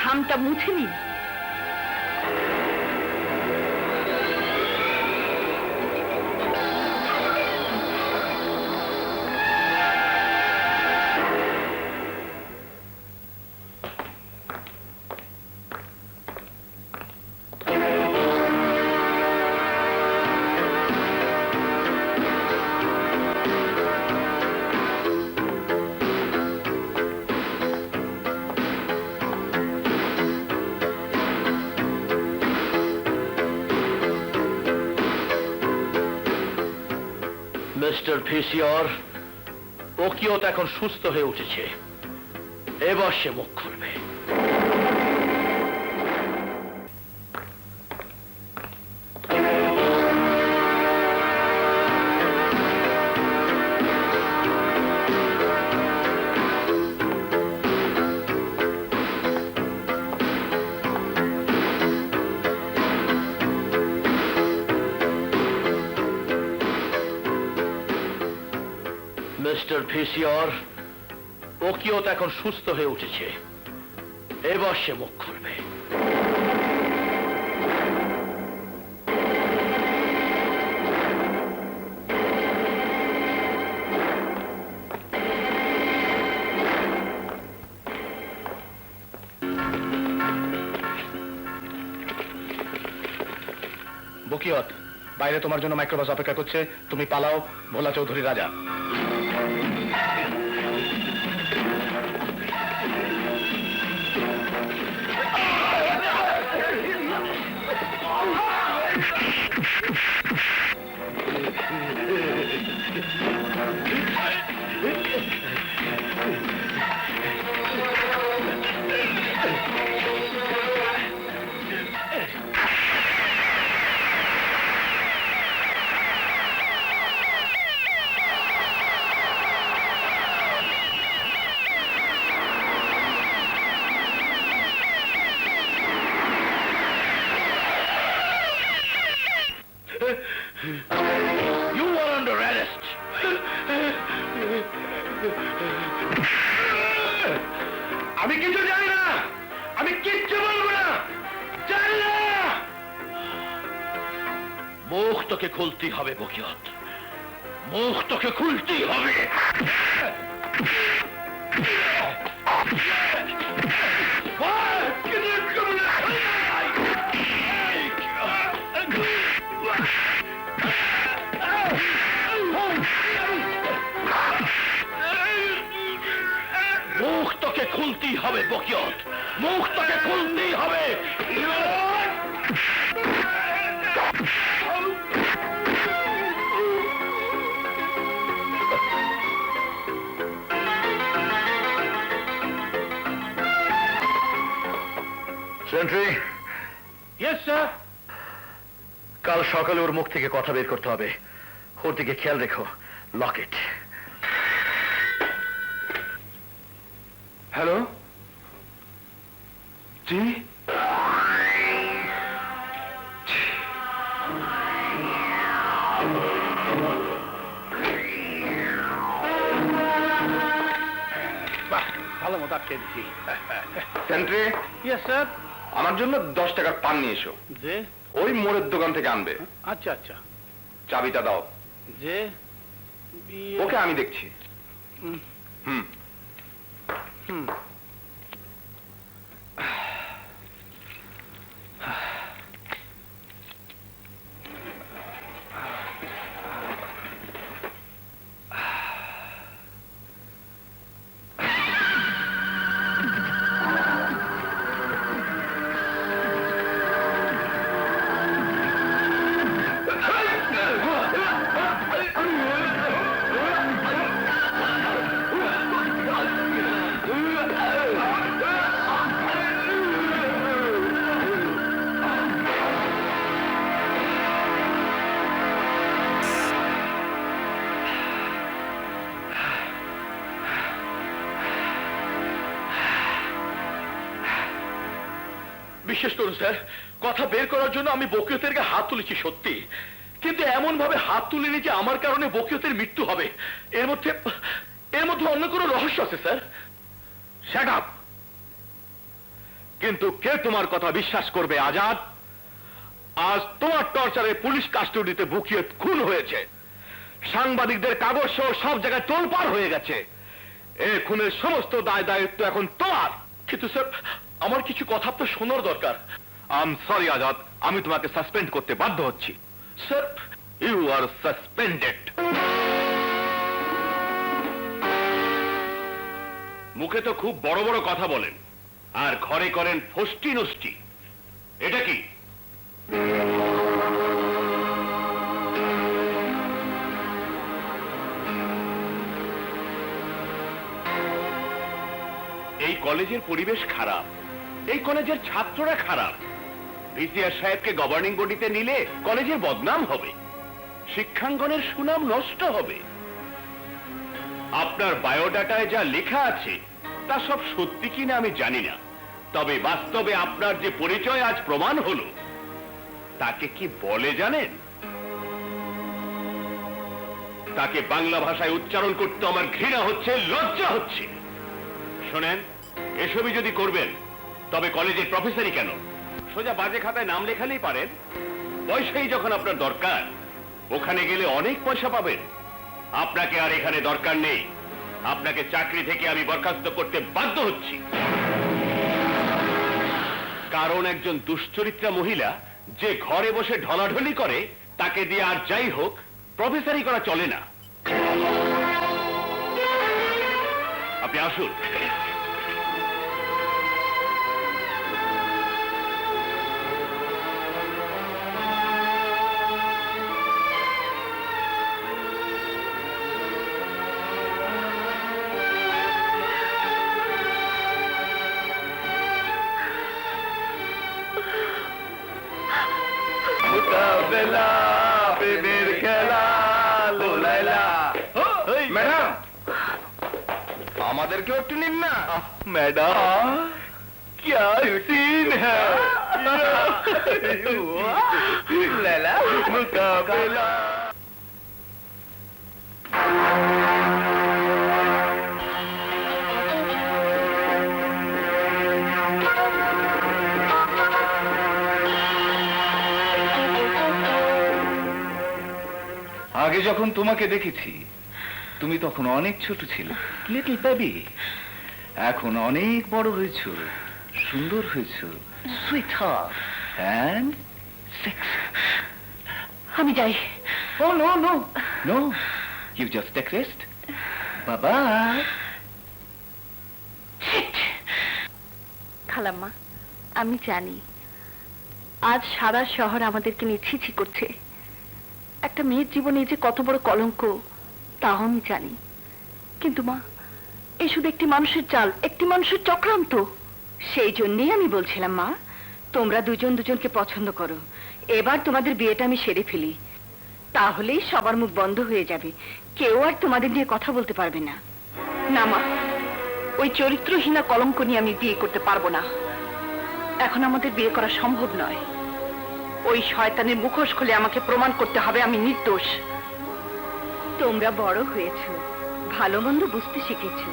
ঘামটা মুছে নিন। মিস্টার ভিসিওর, ওকিওত এখন সুস্থ হয়ে উঠেছে, এবার সে মুখ খুলবে। মিস্টার ভিসিওর, ওকিওত এখন সুস্থ হয়ে উঠেছে, এবার সে মুখ খুলবে। বকিয়ত, বাইরে তোমার জন্য মাইক্রোবাস অপেক্ষা করছে, তুমি পালাও। ভোলা চৌধুরী রাজা। You are under arrest. আমি কিছু জানি না, আমি কিচ্ছু বলবো না, জানি না। মুখ তোকে খুলতেই হবে বকিয়ত, মুখ তোকে খুলতেই হবে। মুখ তোকে খুলতেই হবে বকিয়ত, মুখ তোকে খুলতেই হবে। সেন্ট্রি। Yes sir. কাল সকালে ওর মুখ থেকে কথা বের করতে হবে, ওর দিকে খেয়াল রেখো। লক ইট। হ্যালো, জি, ভালো মতো আটকে দিচ্ছি। সেন্ট্রি। Yes sir. আমার জন্য 10 টাকার পান নিয়ে এসো। যে ওই মোড়ের দোকান থেকে আনবে। আচ্ছা আচ্ছা। চাবিটা দাও। যে ওকে আমি দেখছি। হুম। হুম। হুম। বিশ্বাস করুন স্যার, কথা বের করার জন্য আমি বকিয়তের গায়ে হাত তুলেছি সত্যি, কিন্তু এমন ভাবে হাত তুলিনি যে আমার কারণে বকিয়তের মৃত্যু হবে। এর মধ্যে অন্য কোনো রহস্য আছে স্যার। Shut up. কিন্তু কে তোমার কথা বিশ্বাস করবে আজাদ? আজ তোমার টর্চারে পুলিশ কাস্টডিতে বুকিয়ে খুন হয়েছে, সাংবাদিকদের কাগজ সহ সব জায়গায় তোলপাড় হয়ে গেছে। এ খুনের সমস্ত দায় দায়িত্ব এখন তোমার। কিন্তু স্যার, আমার কিছু কথা আপনার শোনার দরকার। আই সরি আজাদ, আমি তোমাকে সাসপেন্ড করতে বাধ্য হচ্ছি। Sir, you are suspended. মুখে তো খুব বড় বড় কথা বলেন, আর ঘরে করেন ফষ্টি নষ্টি। এটা কি? এই কলেজের পরিবেশ খারাপ, এই কলেজের ছাত্ররা খারাপ। ভিসিআর সাহেবকে গভর্নিং বডিতে নিলে কলেজের বদনাম হবে, শিক্ষাঙ্গনের সুনাম নষ্ট হবে। আপনার বায়োডাটায় যা লেখা আছে তা সব সত্যি কিনা আমি জানি না, তবে বাস্তবে আপনার যে পরিচয় আজ প্রমাণ হলো, তাকে কি বলে জানেন? তাকে বাংলা ভাষায় উচ্চারণ করতে আমার ঘৃণা হচ্ছে, লজ্জা হচ্ছে। শোনেন, এসবই যদি করবেন তবে কলেজের প্রফেসরই কেন, সোজা বাজে খাতায় নাম লেখালেই পারেন। পয়সাই যখন আপনার দরকার, ওখানে গেলে অনেক পয়সা পাবেন। আপনাকে আর এখানে দরকার নেই, আপনাকে চাকরি থেকে আমি বরখাস্ত করতে বাধ্য হচ্ছি। কারণ একজন দুশ্চরিত্রা মহিলা যে ঘরে বসে ঢলাঢলি করে, তাকে দিয়ে আর যাই হোক প্রফেসরই করা চলে না। আপনি আসুন। ম্যাডাম, আমাদেরকেও একটু নিন না। ম্যাডাম, क्या सीन है? लैला मुकाबला। আগে যখন তোমাকে দেখেছি তুমি তখন অনেক ছোট ছিলে, লিটল বেবি। এখন অনেক বড় হয়েছো, সুন্দর হয়েছো, সুইট হার্ট এন্ড সেক্সি। আমি যাই। Oh no no no, you just take rest. বাবা। খালাম্মা, আমি জানি আজ সারা শহর আমাদেরকে নিয়ে ছিছি করছে। একটা মেয়ের জীবনে যে কত বড় কলঙ্ক তাও আমি জানি, কিন্তু মা, এই শুধু একটি মানুষের চাল, একটি মানুষের চক্রান্ত। সেই জন্যই আমি বলছিলাম মা, তোমরা দুজন দুজনকে পছন্দ করো, এবার তোমাদের বিয়েটা আমি সেরে ফেলি, তাহলেই সবার মুখ বন্ধ হয়ে যাবে, কেউ আর তোমাদের নিয়ে কথা বলতে পারবে না। না মা, ওই চরিত্রহীনা কলঙ্ক নিয়ে আমি বিয়ে করতে পারবো না। এখন আমাদের বিয়ে করা সম্ভব নয়। ওই শয়তানের মুখোশ খুলে আমাকে প্রমাণ করতে হবে আমি নির্দোষ। তোমরা বড় হয়েছো, ভালো মন্দ বুঝতে শিখেছো,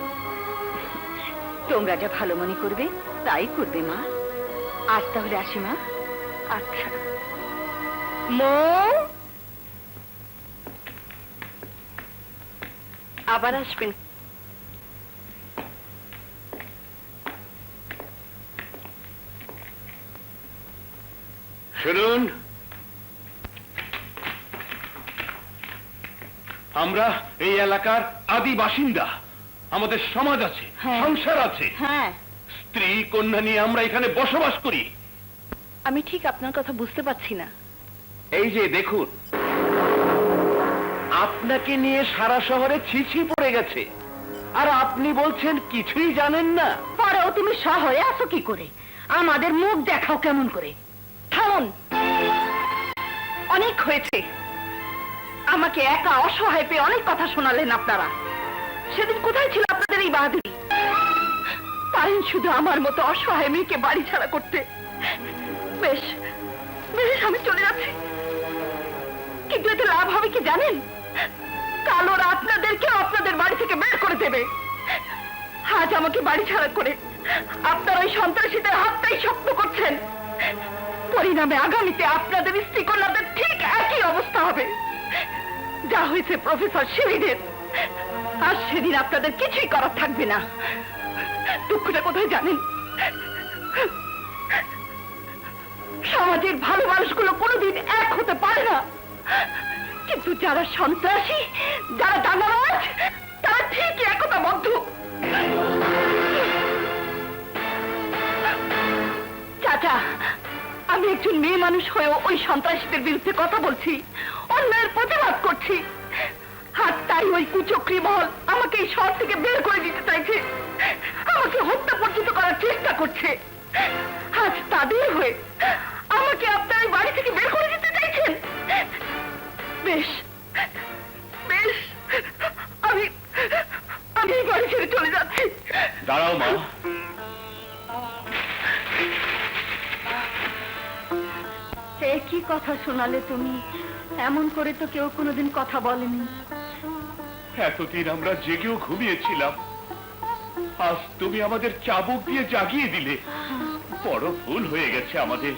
তোমরা যা ভালো মনে করবে তাই করবে মা। আজ তাহলে আসি মা। আচ্ছা মৌ, আবার আসবেন। শুনুন, আমরা এই এলাকার আদি বাসিন্দা, আমাদের সমাজ আছে, হ্যাঁ। সংসার আছে, হ্যাঁ, স্ত্রী কন্যা নিয়ে আমরা এখানে বসবাস করি। আমি ঠিক আপনার কথা বুঝতে পারছি না। এই যে দেখুন, আপনাকে নিয়ে সারা শহরে ছিছি পড়ে গেছে, আর আপনি বলছেন কিছুই জানেন না। পরেও তুমি শহরে আসো কি করে? আমাদের মুখ দেখাও কেমন করে? থামুন, অনেক হয়েছে। আমাকে একা অসহায় পেয়ে অনেক কথা শোনালেন আপনারা। সেদিন কোথায় ছিল আপনাদের এই বাহাদুরি? পারেন শুধু আমার মতো অসহায় মেয়েকে বাড়ি ছাড়া করতে? বেশ বেশ, আমি চলে যাচ্ছি, কিন্তু এতে লাভ হবে কি জানেন? কাল ওরা আপনাদেরকে আপনাদের বাড়ি থেকে বের করে দেবে। আজ আমাকে বাড়ি ছাড়া করে আপনারা ওই সন্ত্রাসীদের হাতটাই শক্ত করছেন। পরিণামে আগামীতে আপনাদের স্ত্রী কন্যাদের ঠিক একই অবস্থা হবে যা হয়েছে প্রফেসর শিবিরের। আর সেদিন আপনাদের কিছুই করার থাকবে না। দুঃখটা কোথায় জানেন? সমাজের ভালো মানুষগুলো কোনোদিন এক হতে পারে না, কিন্তু যারা সন্ত্রাসী, যারা দাঙ্গাবাজ, তারা ঠিকই একতাবদ্ধ। চাচা, আমি একজন মেয়ে মানুষ হয়েও ওই সন্ত্রাসীদের বিরুদ্ধে কথা বলছি, অন্যায়ের প্রতিবাদ করছি। আর তাই ওই কুচক্রী মহল আমাকে এই শহর থেকে বের করে দিতে চাইছে, আমাকে হত্যা পর্যন্ত করার চেষ্টা করছে। আজ তাদের হয়ে আমাকে আপনার এই বাড়ি থেকে বের করে দিতে চাইছেন? বেশ বেশ, আমি এই বাড়ি ছেড়ে চলে যাচ্ছি। দাঁড়াও মা। সে কি কথা শোনালে তুমি? এমন করে তো কেউ কোনোদিন কথা বলেনি। এতদিন আমরা জেগেও ঘুমিয়েছিলাম, আজ তুমি আমাদের চাবুক দিয়ে জাগিয়ে দিলে। বড় ভুল হয়ে গেছে আমাদের।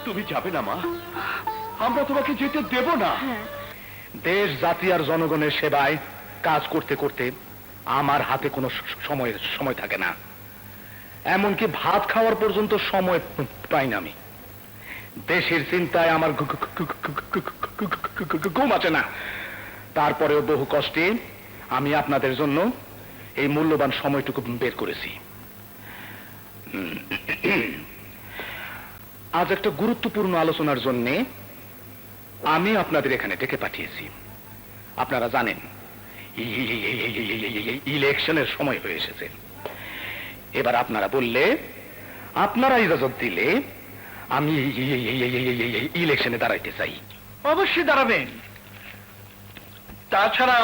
তুমি যাবে না মা, আমরা তোমাকে যেতে দেব না। দেশ, জাতি আর জনগণের সেবায় কাজ করতে করতে আমার হাতে কোনো সময় থাকে না। এমনকি ভাত খাওয়ার পর্যন্ত সময় পাই না আমি। দেশের চিন্তায় আমার ঘুম আছে না। তারপরেও বহু কষ্টে আমি আপনাদের জন্য এই মূল্যবান সময়টুকু বের করেছি। আজ একটা গুরুত্বপূর্ণ আলোচনার জন্য আমি আপনাদের এখানে ডেকে পাঠিয়েছি। আপনারা জানেন ইলেকশনের সময় হয়ে এসেছে। এবার আপনারা বললে, আপনারা ইজাজত দিলে আমি ইলেকশনে দাঁড়াইতে চাই। অবশ্যই দাঁড়াবেন। তাছাড়া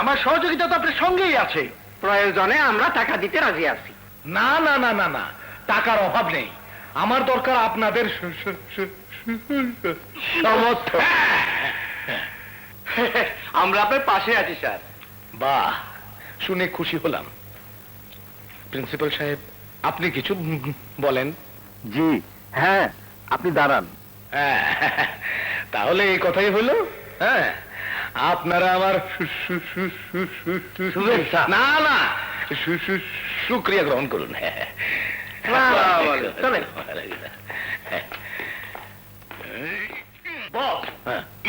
আমার সহযোগিতা তো আপনার সঙ্গেই আছে। প্রয়োজনে আমরা টাকা দিতে রাজি আছি। না না না না না, টাকার অভাব নেই। আমার দরকার আপনাদের সমর্থন। আমরা আপনার পাশে আছি স্যার। বাহ, শুনে খুশি হলাম। প্রিন্সিপাল সাহেব, আপনি কিছু বলেন। জি হ্যাঁ, আপনি দাঁড়ান। হ্যাঁ, তাহলে এই কথাই হলো। হ্যাঁ, আপনারা আমার শুভেচ্ছা। না না, শুক্রিয়া গ্রহণ করুন। চলেন। বস,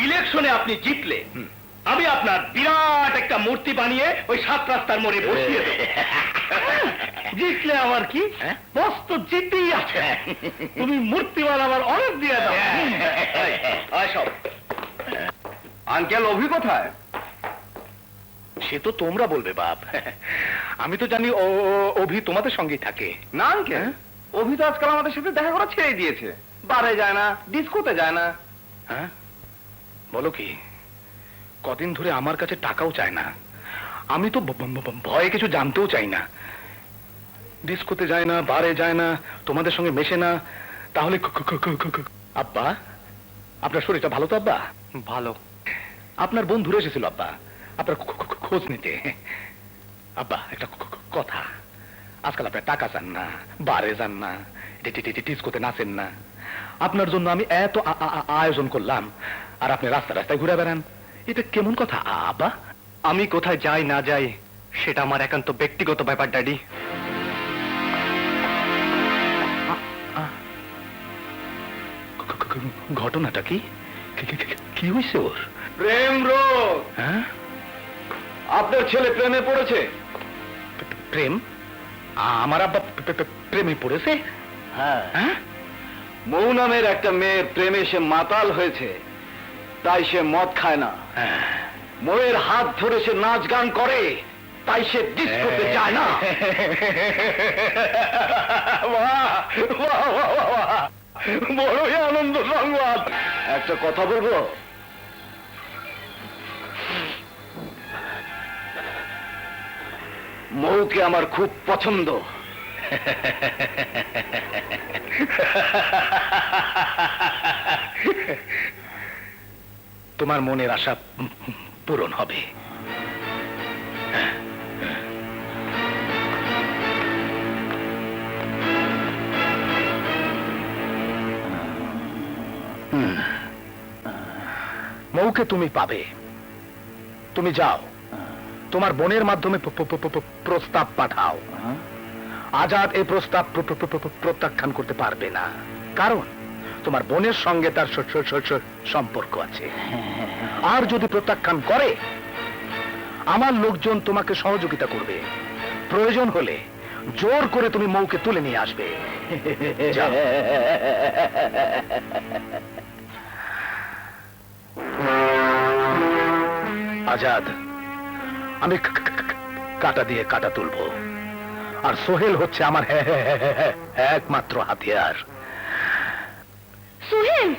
ইলেকশনে আপনি জিতলে আমি আপনার বিরাট একটা মূর্তি বানিয়ে ওই 7 রাস্তার মোড়ে বসিয়ে দেব। জিতলে আমার কি, বস তো জিতেই আছে। তুমি মূর্তি বানাবার অনেক দিয়ে দাও। সব আঙ্কেল অভি কোথায়? সে তো তোমরা বলবে বাপ। আমি তো জানি অভি তোমাদের সঙ্গেই থাকে। না আঙ্কেল, অভি তো আজকাল আমাদের সাথে দেখা করা ছেড়ে দিয়েছে। বারে যায় না, ডিস্কোতে যায় না। হ্যাঁ, বলো কি? কদিন ধরে আমার কাছে টাকাও চায় না। আমি তো ভয়ে কিছু জানতেও চাই না। ডিস্কোতে যায় না, বারে যায় না, তোমাদের সঙ্গে মেশে না। তাহলে আব্বা, আপনার শরীরটা ভালো তো আব্বা? ভালো। আপনার বন্ধুরা এসেছিল আব্বা আপনার খোঁজ নিতে। আব্বা, একটা কথা, আজকাল আপনার টাকা চান না, বারে যান না, ডিস্কোতে নাচেন না। আপনার জন্য আমি এত আয়োজন করলাম, আর আপনি রাস্তা রাস্তায় ঘুরে বেড়ান। এটা কেমন কথা আব্বা? আমি কোথায় যাই না যাই সেটা আমার একান্ত ব্যক্তিগত ব্যাপার ড্যাডি। ঘটনাটা কি? কি হয়েছে ওর? প্রেম রোগ। হ্যাঁ, আপনার ছেলে প্রেমে পড়েছে। প্রেম? আমার আব্বা প্রেমে পড়েছে? হ্যাঁ, হ্যাঁ, মৌ নামের একটা মেয়ের প্রেমে সে মাতাল হয়েছে, তাই সে মদ খায় না। হ্যাঁ। মৌয়ের হাত ধরে সে নাচ গান করে, তাই সে ডিস্কোতে যায় না। বাহ, বাহ, বাহ, বাহ, বড়ই আনন্দ সংবাদ। একটা কথা বলবো? মৌকে আমার খুব পছন্দ। তোমার মনের আশা পূরণ হবে। মৌকে তুমি পাবে। তুমি যাও, তোমার বোনের মাধ্যমে প্রস্তাব পাঠাও। আজাদ এই প্রস্তাব প্রত্যাখ্যান করতে পারবে না, কারণ তোমার বোনের সঙ্গে তার সম্পর্ক আছে। আর যদি প্রত্যাখ্যান করে, আমার লোকজন তোমাকে সহযোগিতা করবে। প্রয়োজন হলে জোর করে তুমি মৌকে তুলে নিয়ে আসবে। যাও। আজাদ, আমি কাটা দিয়ে কাটা তুলবো, আর সোহেল হচ্ছে আমার একমাত্র হাতিয়ার। সোহেল,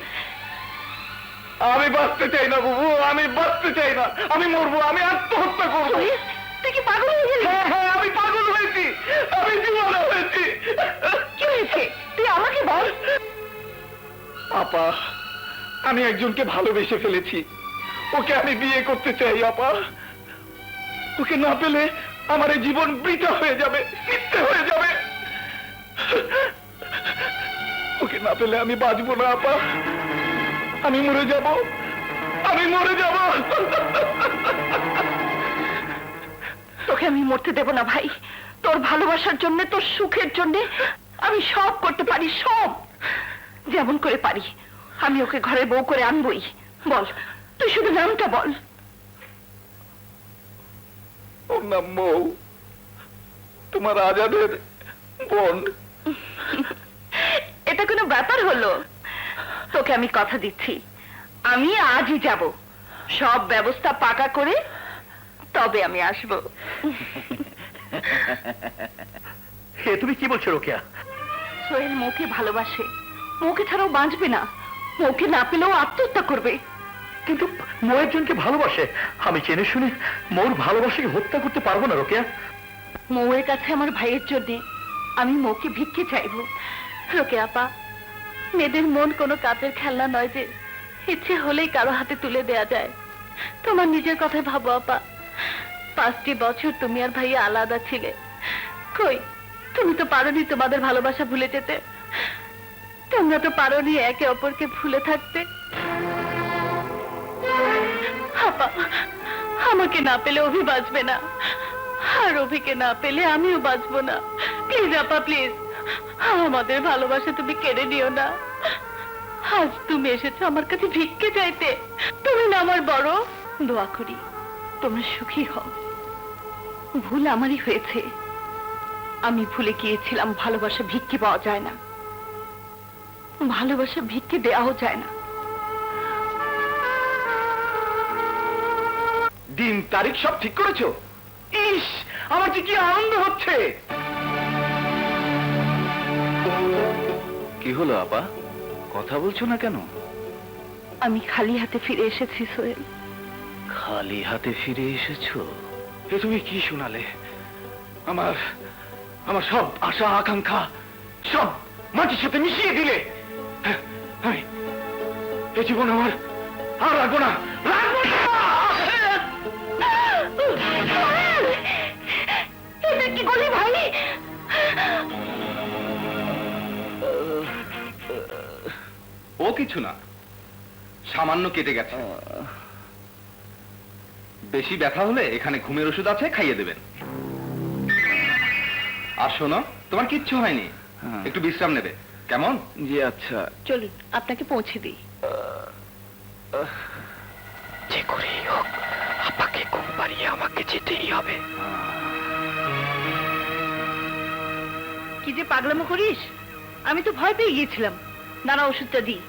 আমি বাঁচতে চাই না বুবু, আমি বাঁচতে চাই না, আমি মরবো, আমি আত্মহত্যা করবো। সোহেল, তুই কি পাগল হয়ে গেলি? হ্যাঁ হ্যাঁ, আমি পাগল হয়েছি, আমি দিওয়ানা হয়েছি। কি হয়েছে তুই আমাকে বল। আপা, আমি একজনকে ভালোবেসে ফেলেছি, ওকে আমি বিয়ে করতে চাই আপা। ওকে না পেলে আমার এই জীবন বৃথা হয়ে যাবে, মিথ্যে হয়ে যাবে। ওকে না পেলে আমি বাঁচবো না আপা, আমি মরে যাব, আমি মরে যাব। তোকে আমি মরতে দেব না ভাই। তোর ভালোবাসার জন্য, তোর সুখের জন্য আমি সব করতে পারি, সব যেমন করে পারি। আমি ওকে ঘরে বউ করে আনবই। বল, তুই শুধু নামটা বল। ওর নাম মৌ, তোমার আজাদের বোন। এটা কোনো ব্যাপার হলো? তোকে আমি কথা দিচ্ছি, আমি আজই যাব, সব ব্যবস্থা পাকা করে তবে আমি আসব। তুমি কি বলছো রোকেয়া? সোহেল মৌকে ভালোবাসে, মৌকে ছাড়াও বাঁচবে না। মৌকে না পেলেও আত্মহত্যা করবে। কিন্তু মৌ একজনকে ভালোবাসে, আমি জেনে শুনে মৌর ভালোবাসাকে হত্যা করতে পারবো না রোকেয়া। মৌয়ের কাছে আমার ভাইয়ের জন্য আমি মৌকে ভিক্ষে চাইবো। রোকে আপা, মেয়েদের মন কোনো কাচের খেলনা নয় যে ইচ্ছে হলেই কারো হাতে তুলে দেয়া যায়। তোমার নিজের কথাই ভাবো আপা, 5টি বছর তুমি আর ভাইয়া আলাদা ছিলে। কই, তুমি তো পারোনি তোমাদের ভালোবাসা ভুলে যেতে। তোমরা তো পারোনি একে অপরকে ভুলে থাকতে। আপা, আমাকে না পেলে অভি বাঁচবে না, আর অভিকে না পেলে আমিও বাঁচবো না। প্লিজ আপা, প্লিজ, আমাদের ভালোবাসা তুমি কেড়ে নিও না। আজ তুমি এসেছো আমার কাছে ভিক্ষে চাইতে, তুমি না আমার বড়। দোয়া করি তোমরা সুখী হও। ভুল আমারই হয়েছে, আমি ভুলে গিয়েছিলাম ভালোবাসা ভিক্ষে পাওয়া যায় না, ভালোবাসা ভিক্ষে দেওয়াও যায় না। দিন তারিখ সব ঠিক করেছো? ইস, আমার যে কি আনন্দ হচ্ছে। কি হলো আপা, কথা বলছো না কেন? আমি খালি হাতে ফিরে এসেছি সোহেল। খালি হাতে ফিরে এসেছো? এ তুমি কি শোনালে? আমার আমার সব আশা আকাঙ্ক্ষা সব মাটির সাথে মিশিয়ে দিলে। আমি এ জীবন আমার আর রাখবো না, রাখবো না। এটা কি করলি ভাই? ও কিছু না, সামান্য কেটে গেছে। বেশি ব্যথা হলে এখানে ঘুমের ওষুধ আছে, খাইয়ে দেবেন। আর শোনো, তোমার কিচ্ছু হয়নি, একটু বিশ্রাম নেবে, কেমন? জি আচ্ছা। চলুন আপনাকে পৌঁছে দিই। যে করে হোক আপাকে ঘুম পাড়িয়ে আমাকে যেতেই হবে। কি যে পাগলামো করিস, আমি তো ভয় পেয়ে গিয়েছিলাম। নানা ওষুধটা দিই।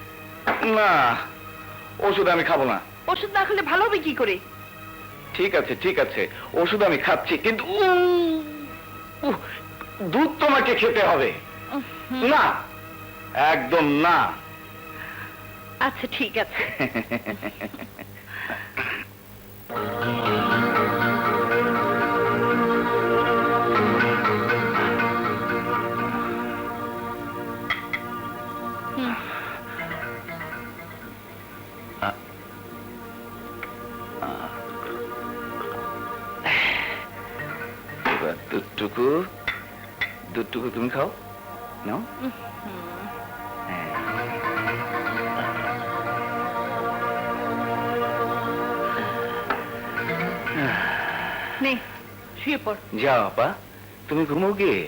না, ওষুধ আমি খাবো না। ওষুধ না খেলে ভালো হবে কি করে? ঠিক আছে ঠিক আছে, ওষুধ আমি খাচ্ছি, কিন্তু দুধ তোমাকে খেতে হবে। না, একদম না। আচ্ছা ঠিক আছে। এবার দুধটুকু তুমি খাও, নাও। নে শুয়ে পড়। যাও আপা, তুমি ঘুমো গিয়ে।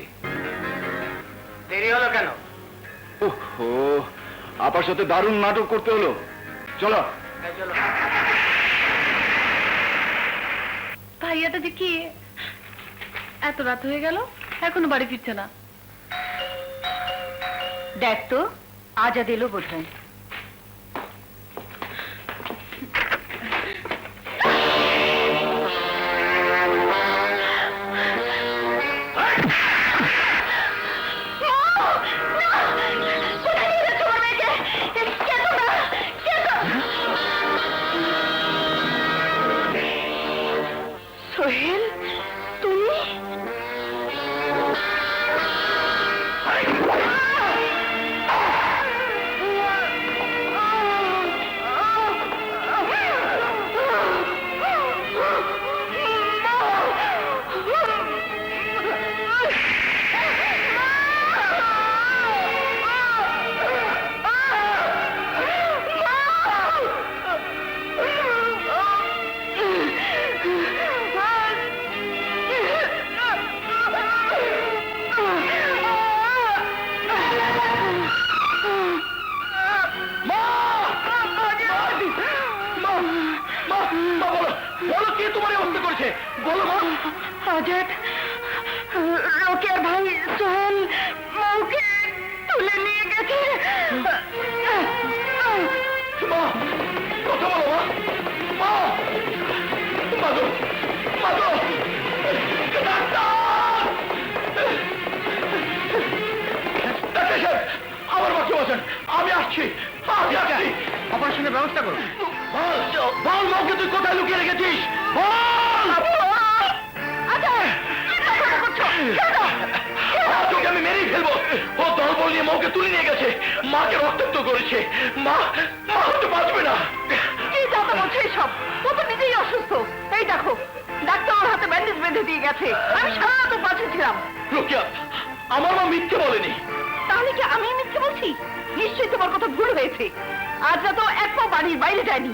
দেরি হলো কেন? ওহো, আপার সাথে দারুণ নাটক করতে হলো। চলো। ভাইয়াটা যে কি এত রাত হয়ে গেল এখনো বাড়ি ফিরছে না। দেখ তো আজাদ এলো বোধ হয়। সোহেল, তুমি? বলো কে তোমার এই অবস্থা করেছে? বলো মা। আজাদ, রোকেয়ার ভাই সোহেল মৌকে তুলে নিয়ে গেছে। মা, কথা বলো মা। মা, মাগো, মাগো, ডাক্তার! ডাক্তার সাহেব, আমার বাচ্চা বাঁচান, আমি আসছি, আমি আসছি। অপারেশনের ব্যবস্থা করো। বল, বল মৌকে তুই কোথায় লুকিয়ে রেখেছিস? বল! আজ ওকে আমি মেরেই ফেলবো। ও দলবল নিয়ে মৌকে তুলে নিয়ে গেছে, মাকে রক্তাক্ত করেছে। মা, মা হয়তো বাঁচবে না। কি যাতা বলছে সব? ও তো নিজেই অসুস্থ। এই দেখো, ডাক্তার ওর হাতে ব্যান্ডেজ বেঁধে দিয়ে গেছে। আমি সারা রাত পাশে ছিলাম। রোকেয়া, আমার মা মিথ্যে বলেনি। তাহলে কি আমি মিথ্যে বলছি? নিশ্চয়ই তোমার কথা ভুল হয়েছে। আজ রাত এক পা বাড়ির বাইরে যায়নি।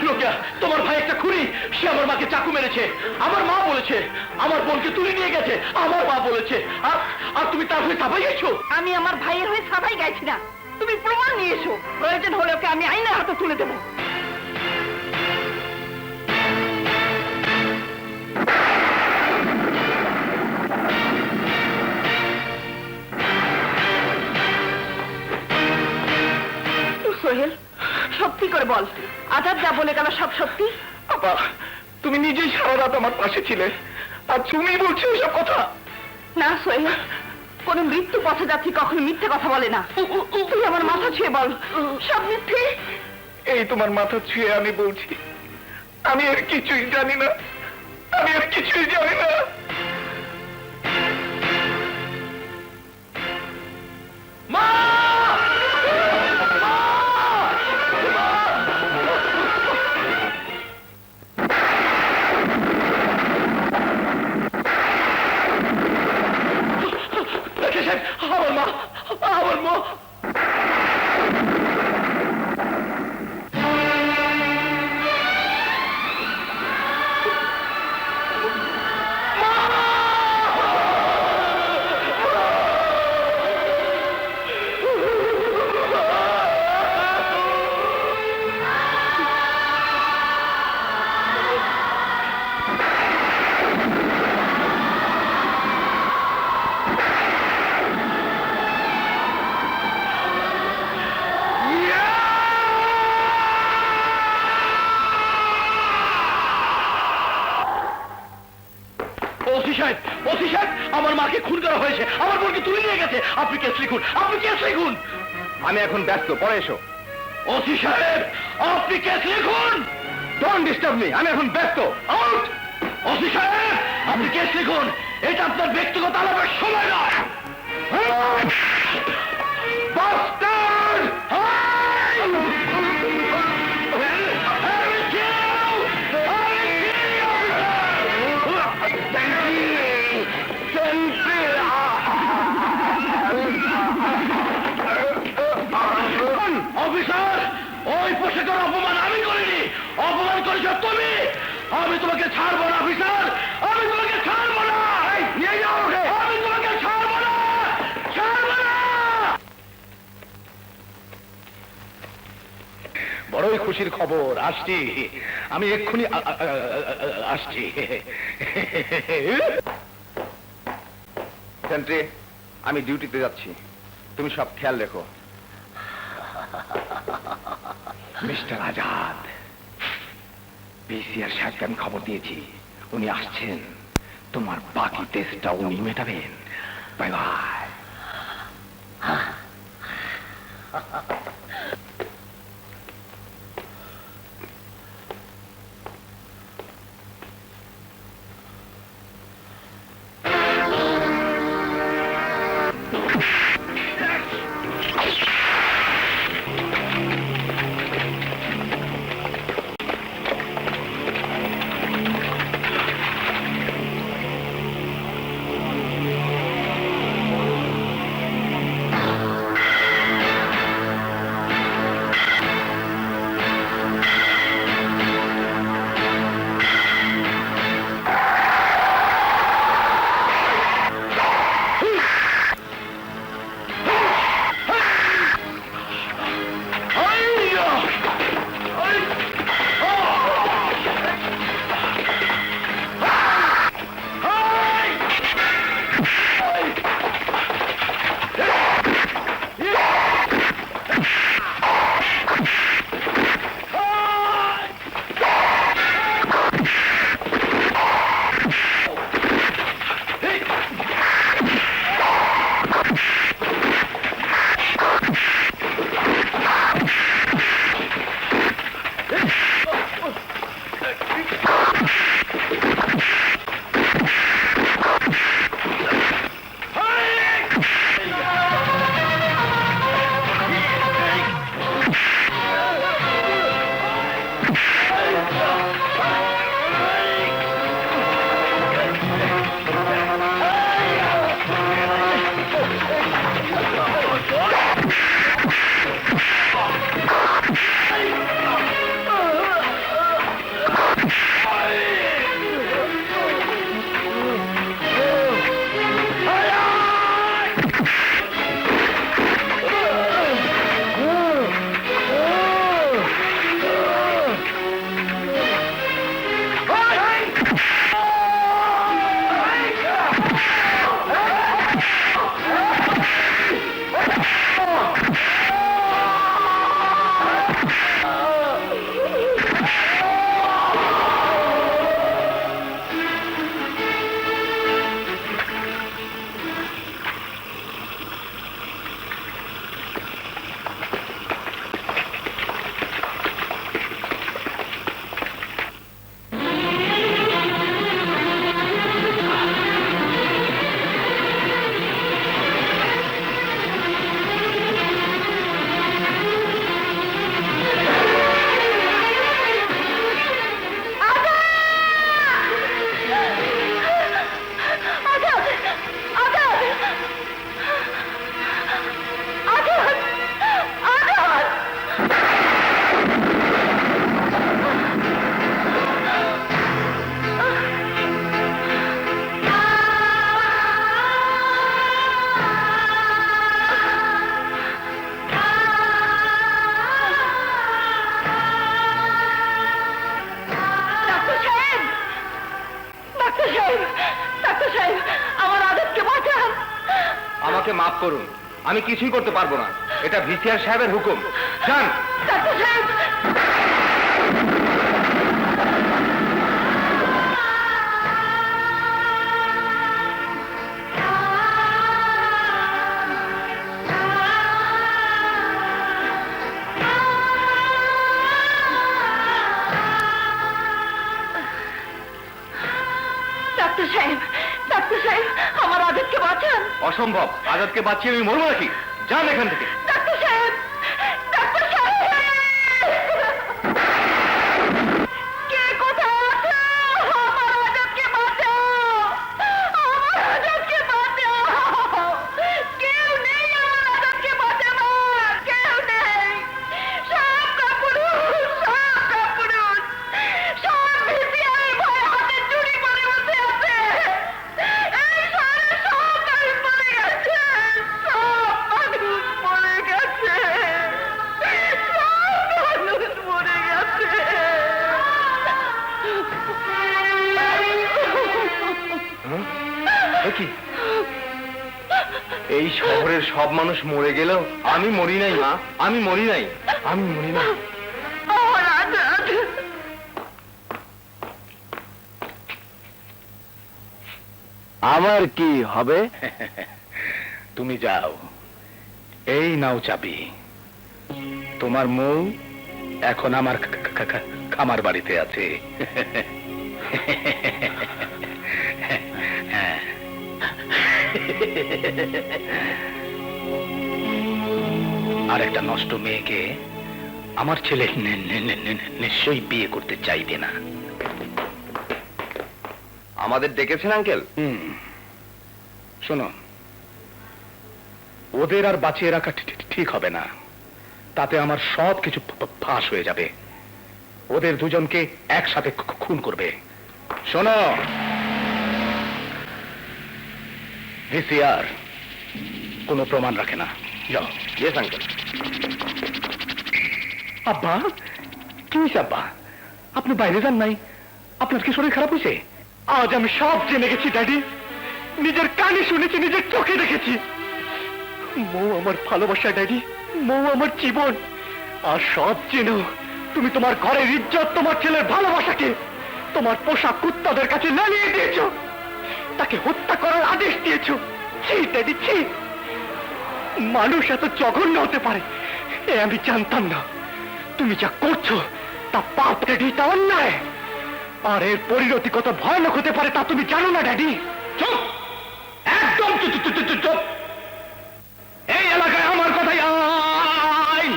রোকেয়া, তোমার ভাই একটা খুনি, সে আমার মাকে চাকু মেরেছে। আমার মা বলেছে আমার বোনকে তুলে নিয়ে গেছে, আমার মা বলেছে। আর আর তুমি তার হয়ে চাপাই গেছো। আমি আমার ভাইয়ের হয়ে সাবাই গাইছি না। তুমি প্রমাণ নিয়ে এসো, প্রয়োজন হলে ওকে আমি আইনের হাতে তুলে দেবো। সোহেল, সত্যি করে বল, আজাদ যা বলে গেল সব সত্যি? আপা, তুমি নিজেই সারা রাত আমার পাশে ছিলে, আর তুমি বলছো এসব কথা? না সোহেল, কোন মৃত্যু পথে যাত্রী কখনো মিথ্যে কথা বলে না। তুই আমার মাথা ছুঁয়ে বল, সব মিথ্যে? এই তোমার মাথা ছুঁয়ে আমি বলছি, আমি আর কিছুই জানি না, আমি আর কিছুই জানি না। মা! আমার মা, আমার মা। ওসি সাহেব, ওসি সাহেব, আমার মাকে খুন করা হয়েছে, আমার বোনকে তুলে নিয়ে গেছে। আপনি কেস লিখুন, আপনি কেস লিখুন। আমি এখন ব্যস্ত, পরে এসো। ওসি সাহেব, আপনি কেস লিখুন। ডোন্ট ডিস্টার্ব মি, আমি এখন ব্যস্ত। আউট! ওসি সাহেব, আপনি কেস লিখুন। এটা আপনার ব্যক্তিগত আলাপের সময় নয়। বাস্টার্ড! অফিসার, ওই পোশাকের অপমান আমি করিনি, অপমান করেছ তুমি। আমি তোমাকে ছাড়বো না অফিসার, আমি তোমাকে ছাড়বো না। নিয়ে যাও ওকে, আমি তোমাকে ছাড়বো না, ছাড়বো না। বড়ই খুশির খবর, আসছি আমি এক্ষুনি আসছি। সেন্ট্রি, আমি ডিউটিতে যাচ্ছি, তুমি সব খেয়াল রেখো। মিস্টার আজাদ, পিসিআর সাহেবকে আমি খবর দিয়েছি, উনি আসছেন, তোমার বাকি টেস্টটা উনি মেটাবেন। Bye bye. আমাকে মাফ করুন, আমি কিছুই করতে পারবো না, এটা ভিসিআর সাহেবের হুকুম। যান। ডাক্তার সাহেব, ডাক্তার সাহেব, ডাক্তার সাহেব, আমার আজাদকে বাঁচান। অসম্ভব, আজাদকে বাঁচিয়ে আমি মরবো নাকি? যান এখান থেকে। ডাক্তার সাহেব, ডাক্তার সাহেব, কে কোথায় আছো? আমার আজাদকে বাঁচাও, আমার আজাদকে বাঁচাও। কেউ নেই আমার আজাদকে বাঁচাবার, কেউ নেই। সব কাপুরুষ, সব কাপুরুষ, সব ভিসিআর। এই শহরের সব মানুষ মরে গেলেও আমি মরি নাই মা, আমি মরি নাই, আমি মরি নাই। আমার কি হবে? তুমি যাও, এই নাও চাবি। তোমার মৌ এখন আমার খামার বাড়িতে আছে। আর একটা নষ্ট মেয়েকে আমার ছেলে নিশ্চয়ই বিয়ে করতে চাইবে না। আমাদের ডেকেছেন আঙ্কেল? শোনো, ওদের আর বাঁচিয়ে রাখা ঠিক হবে না, তাতে আমার সব কিছু ফাঁস হয়ে যাবে। ওদের দুজনকে একসাথে খুন করবে। শোনো, ভিসিআর কোনো প্রমাণ রাখে না। যাও। Yes uncle. আব্বা, কি হয়েছে আব্বা? আপনি বাইরে যান নাই? আপনার কি শরীর খারাপ হয়েছে? আজ আমি সব জেনে গেছি ড্যাডি, নিজের কানে শুনেছি, নিজের চোখে দেখেছি। মৌ আমার ভালোবাসা ড্যাডি, মৌ আমার জীবন। আর সব জেনেও তুমি তোমার ঘরের ইজ্জত, তোমার ছেলের ভালোবাসাকে তোমার পোষা কুত্তাদের কাছে নালিয়ে দিয়েছো, তাকে হত্যা করার আদেশ দিয়েছো। ছি ড্যাডি, ছি। মানুষ এত জঘন্য হতে পারে এ আমি জানতাম না। তুমি যা করছো তা পাপ ড্যাডি, তা অন্যায়। আর এর পরিণতি কত ভয়ানক হতে পারে তা তুমি জানো না ড্যাডি। চুপ, একদম চুপ। এই এলাকায় আমার কথাই আইন।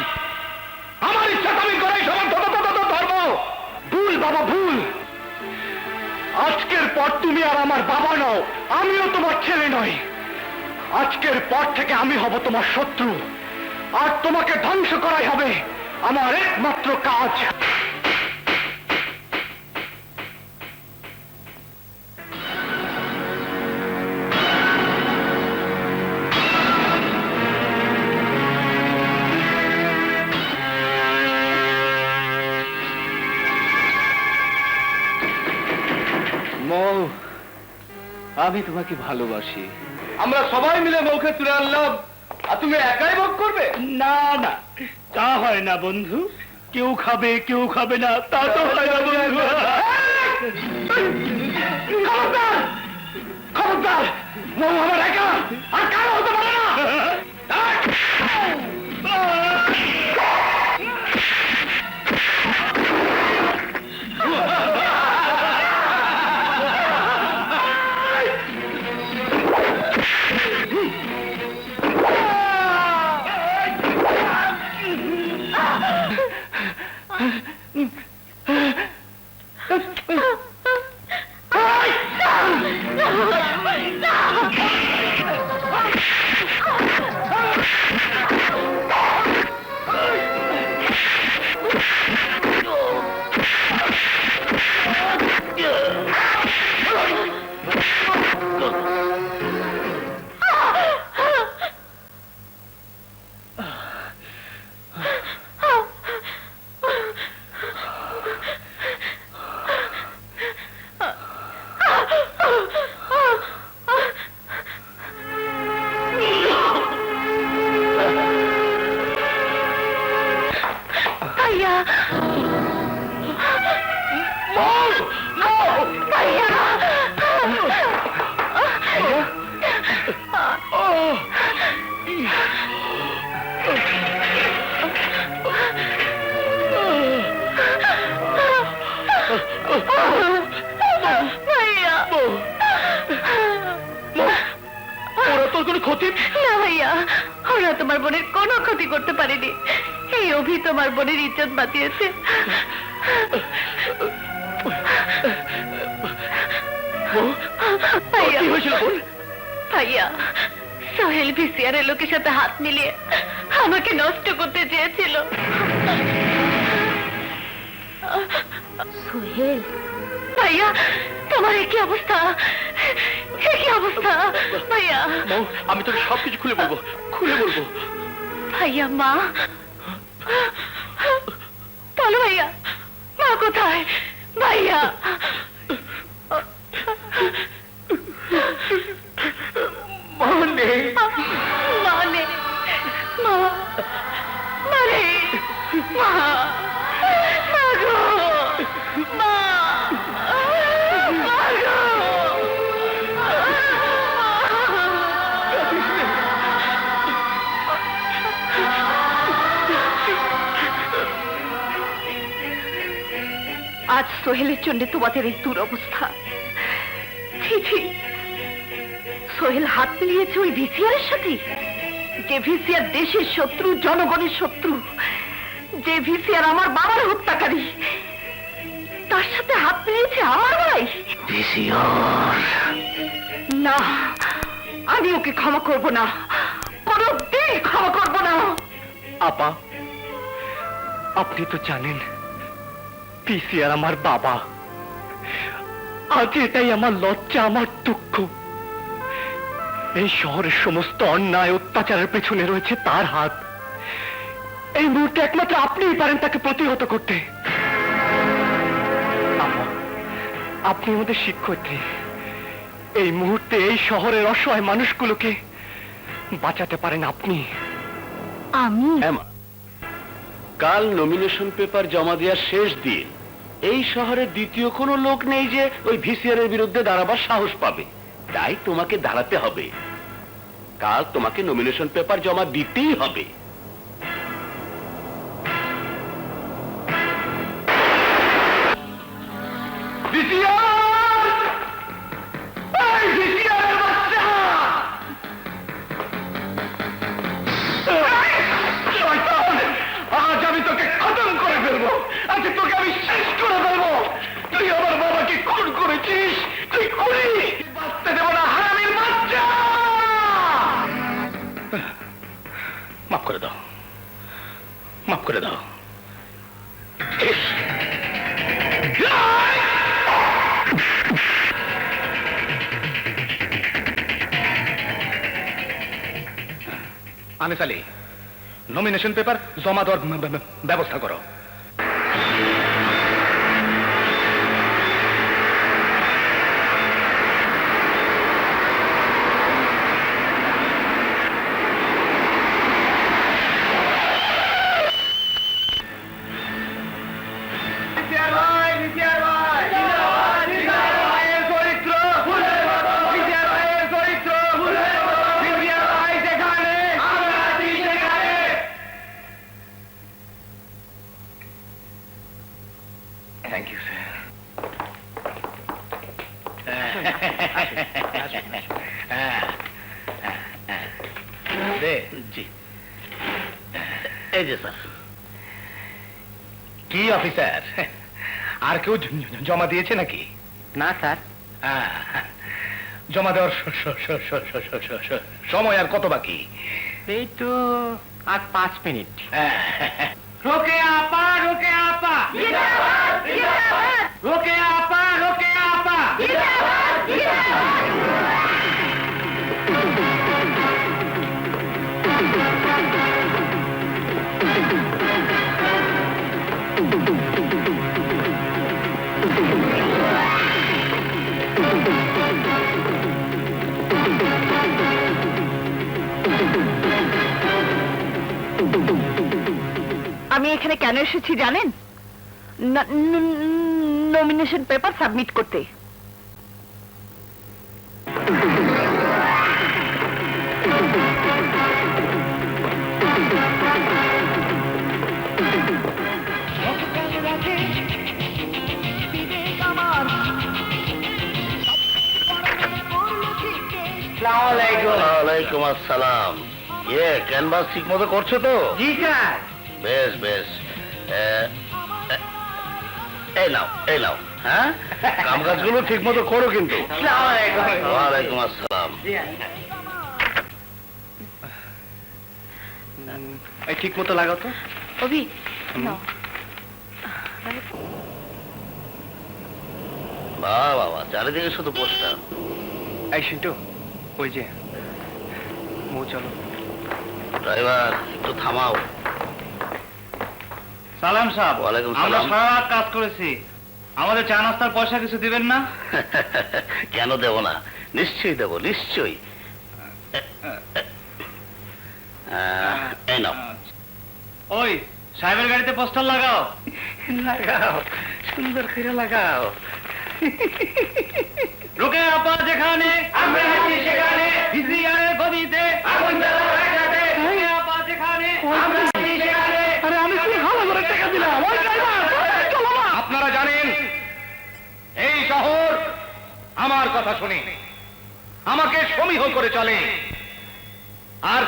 আমার ইচ্ছা আমি করাই সবার ধর্ম। ভুল বাবা, ভুল। আজকের পর তুমি আর আমার বাবা নও, আমিও তোমার ছেলে নই। আজকের পর থেকে আমি হব তোমার শত্রু, আর তোমাকে ধ্বংস করাই হবে আমার একমাত্র কাজ। মৌ, আমি তোমাকে ভালোবাসি। আমরা সবাই মিলে মৌকে তুলে আনলাম, আর তুমি একাই ভোগ করবে? না না, তা হয় না বন্ধু। কেউ খাবে, কেউ খাবে না, তা তো হয় না বন্ধু। খবরদার, খবরদার। মৌ আমার একা, আর কারো হতে পারে না। ওরা তোমার বোনের কোনো ক্ষতি করতে পারেনি। এই অভি তোমার বোনের ইজ্জত বাঁচিয়েছে। ভাইয়া, সোহেল ভিসিআরের লোকের সাথে হাত মিলিয়ে আমাকে নষ্ট করতে চেয়েছিল। সোহেল ভাইয়া, তোমার কি অবস্থা? কি অবস্থা ভাইয়া? আমি তোকে সবকিছু খুলে বলবো, খুলে বলবো। ভাইয়া, মা বলো ভাইয়া, মা কোথায়? ভাইয়া, মা নেই। আজ সোহেলের জন্য তোমাদের এই দুরবস্থা। ছি ছি, সোহেল হাত মিলিয়েছে ওই ভিসিআরের সাথে, যে ভিসিআর দেশের শত্রু, জনগণের শত্রু, যে ভিসিআর আমার বাবার হত্যাকারী, তার সাথে হাত মিলিয়েছে আমার ভাই। না, আমি ওকে ক্ষমা করব না, কোনদিন ক্ষমা করব না। আপা, আপনি তো জানেন পিসিআর আমার বাবা। আজ এটাই আমার লজ্জা, আমার দুঃখ। এই শহরের সমস্ত অন্যায় অত্যাচারের পেছনে রয়েছে তার হাত। এই মুহূর্তে একমাত্র আপনিই পারেন তাকে প্রতিহত করতে। আপা, আপনি আমাদের শিক্ষয়িত্রী। এই মুহূর্তে এই শহরের অসহায় মানুষগুলোকে বাঁচাতে পারেন আপনি। আমি কাল নমিনেশন পেপার জমা দেওয়ার শেষ দিন। এই শহরে দ্বিতীয় কোনো লোক নেই যে ওই ভিসিআর এর বিরুদ্ধে দাঁড়াবার সাহস পাবে, তাই তোমাকে দাঁড়াতে হবে। কাল তোমাকে নমিনেশন পেপার জমা দিতেই হবে। আজ আমি তোকে খতম করে ফেলবো, আজ তোকে আমি শেষ করে ফেলবো। তুই আমার বাবাকে খুন করেছিস, তুই খুনি, বাঁচতে দেবো না হারামির বাচ্চা। মাফ করে দাও, মাফ করে দাও। আনিস আলী, নমিনেশন পেপার জমা দেওয়ার ব্যবস্থা করো। Thank you sir. জি, এই যে স্যার। কি অফিসার, আর কেউ জমা দিয়েছে নাকি? না স্যার। জমা দেওয়ার সময় আর কত বাকি? এই তো আর 5 মিনিট। রোকে আপা, রোকে আপা, রোকে আপা, রোকে আপা। আমি এখানে কেন এসেছি জানেন? নমিনেশন পেপার সাবমিট করতে। ওয়ালাইকুম আসসালাম। ক্যানভাস ঠিক মতো করছো তো? জি স্যার। বেশ বেশ। এই নাও, এই নাও। হ্যাঁ, কাম কাজগুলো ঠিক মতো করো কিন্তু। ওয়ালাইকুম আসসালাম। এই ঠিক মতো লাগাও তো। অভি, নাও। বাহ বাবা, চারিদিকে শুধু পোস্টার। এই সিন্টু, ওই যে মৌ, চলো। ড্রাইভার, একটু থামাও। সালাম সাহেব, ওয়ালাইকুম আমরা সালাম। সারা রাত কাজ করেছি, আমাদের চা নাস্তার পয়সা কিছু দিবেন না? কেন দেব না, নিশ্চয়ই দেবো, নিশ্চয়ই। এই নাও। ওই সাহেবের গাড়িতে পোস্টার লাগাও। লাগাও, সুন্দর করে লাগাও। রোকে আপা যেখানে, আমরা আছি সেখানে, ভিসিআরের গদিতে আগুন জ্বালা একসাথে। রোকে আপা যেখানে, আমরা আছি সেখানে। আরে আমি কি ভালো করে টাকা দিলাম। ওই ড্রাইভার, চলো না। আপনারা জানেন কথা শুনে আমাকে সমীহ করে চলে, আর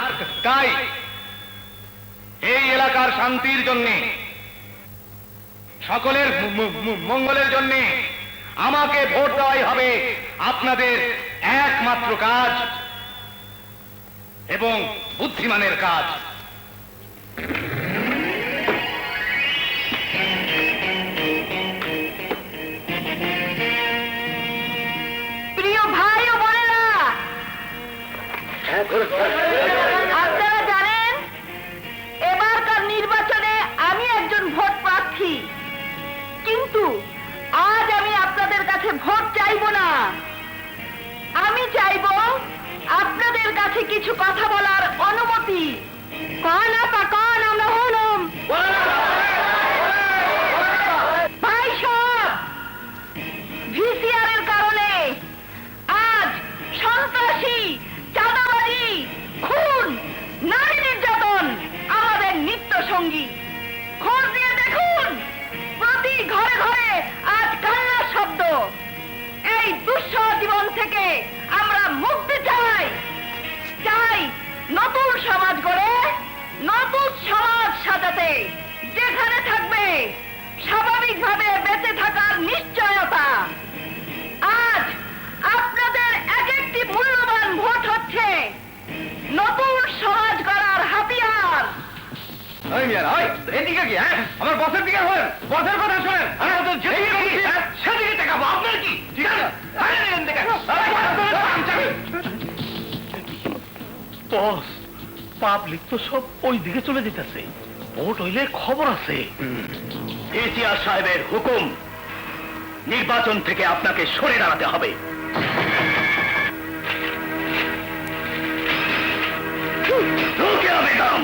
তাই এই এলাকার শান্তির জন্য, সকলের মঙ্গলের জন্য আমাকে ভোট দেওয়াই হবে আপনাদের একমাত্র কাজ এবং বুদ্ধিমানের কাজ। প্রিয় ভাই ও বোনেরা, আপনারা জানেন এবারকার নির্বাচনে আমি একজন ভোট প্রার্থী, কিন্তু আজ আমি আপনাদের কাছে ভোট চাইবো না। আমি চাইবো আপনাদের কাছে কিছু কথা বলার অনুমতি। কন আপা কন, আমরা হলাম ভাই সব ভিসিআর এর কারণে আজ সন্ত্রাসী, চাঁদাবাজি, খুন, নারী নির্যাতন আমাদের নিত্য সঙ্গী। খোঁজ দিয়ে দেখুন, প্রতি ঘরে ঘরে আজ কান্নার শব্দ। এই দুঃসহ জীবন থেকে আমরা মুক্তি চাই, চাই নতুন সমাজ গড়ে নতুন সমাজ সাজাতে, যেখানে থাকবে স্বাভাবিকভাবে বেঁচে থাকার নিশ্চয়তা। আজ আপনাদের এক একটি মূল্যবান ভোট হচ্ছে নতুন সমাজ গড়ার হাতিয়ার। এদিকে কি? আমার বসের দিকে হলেন, বসের কথা শোনেন। সেদিকে দেখাবো, আপনার কি? ঠিক আছে, বস, পাবলিক তো সব ওই দিকে চলে যেতেছে, ভোট হইলে খবর আছে। এসিআর সাহেবের হুকুম, নির্বাচন থেকে আপনাকে সরে দাঁড়াতে হবে। বেগম,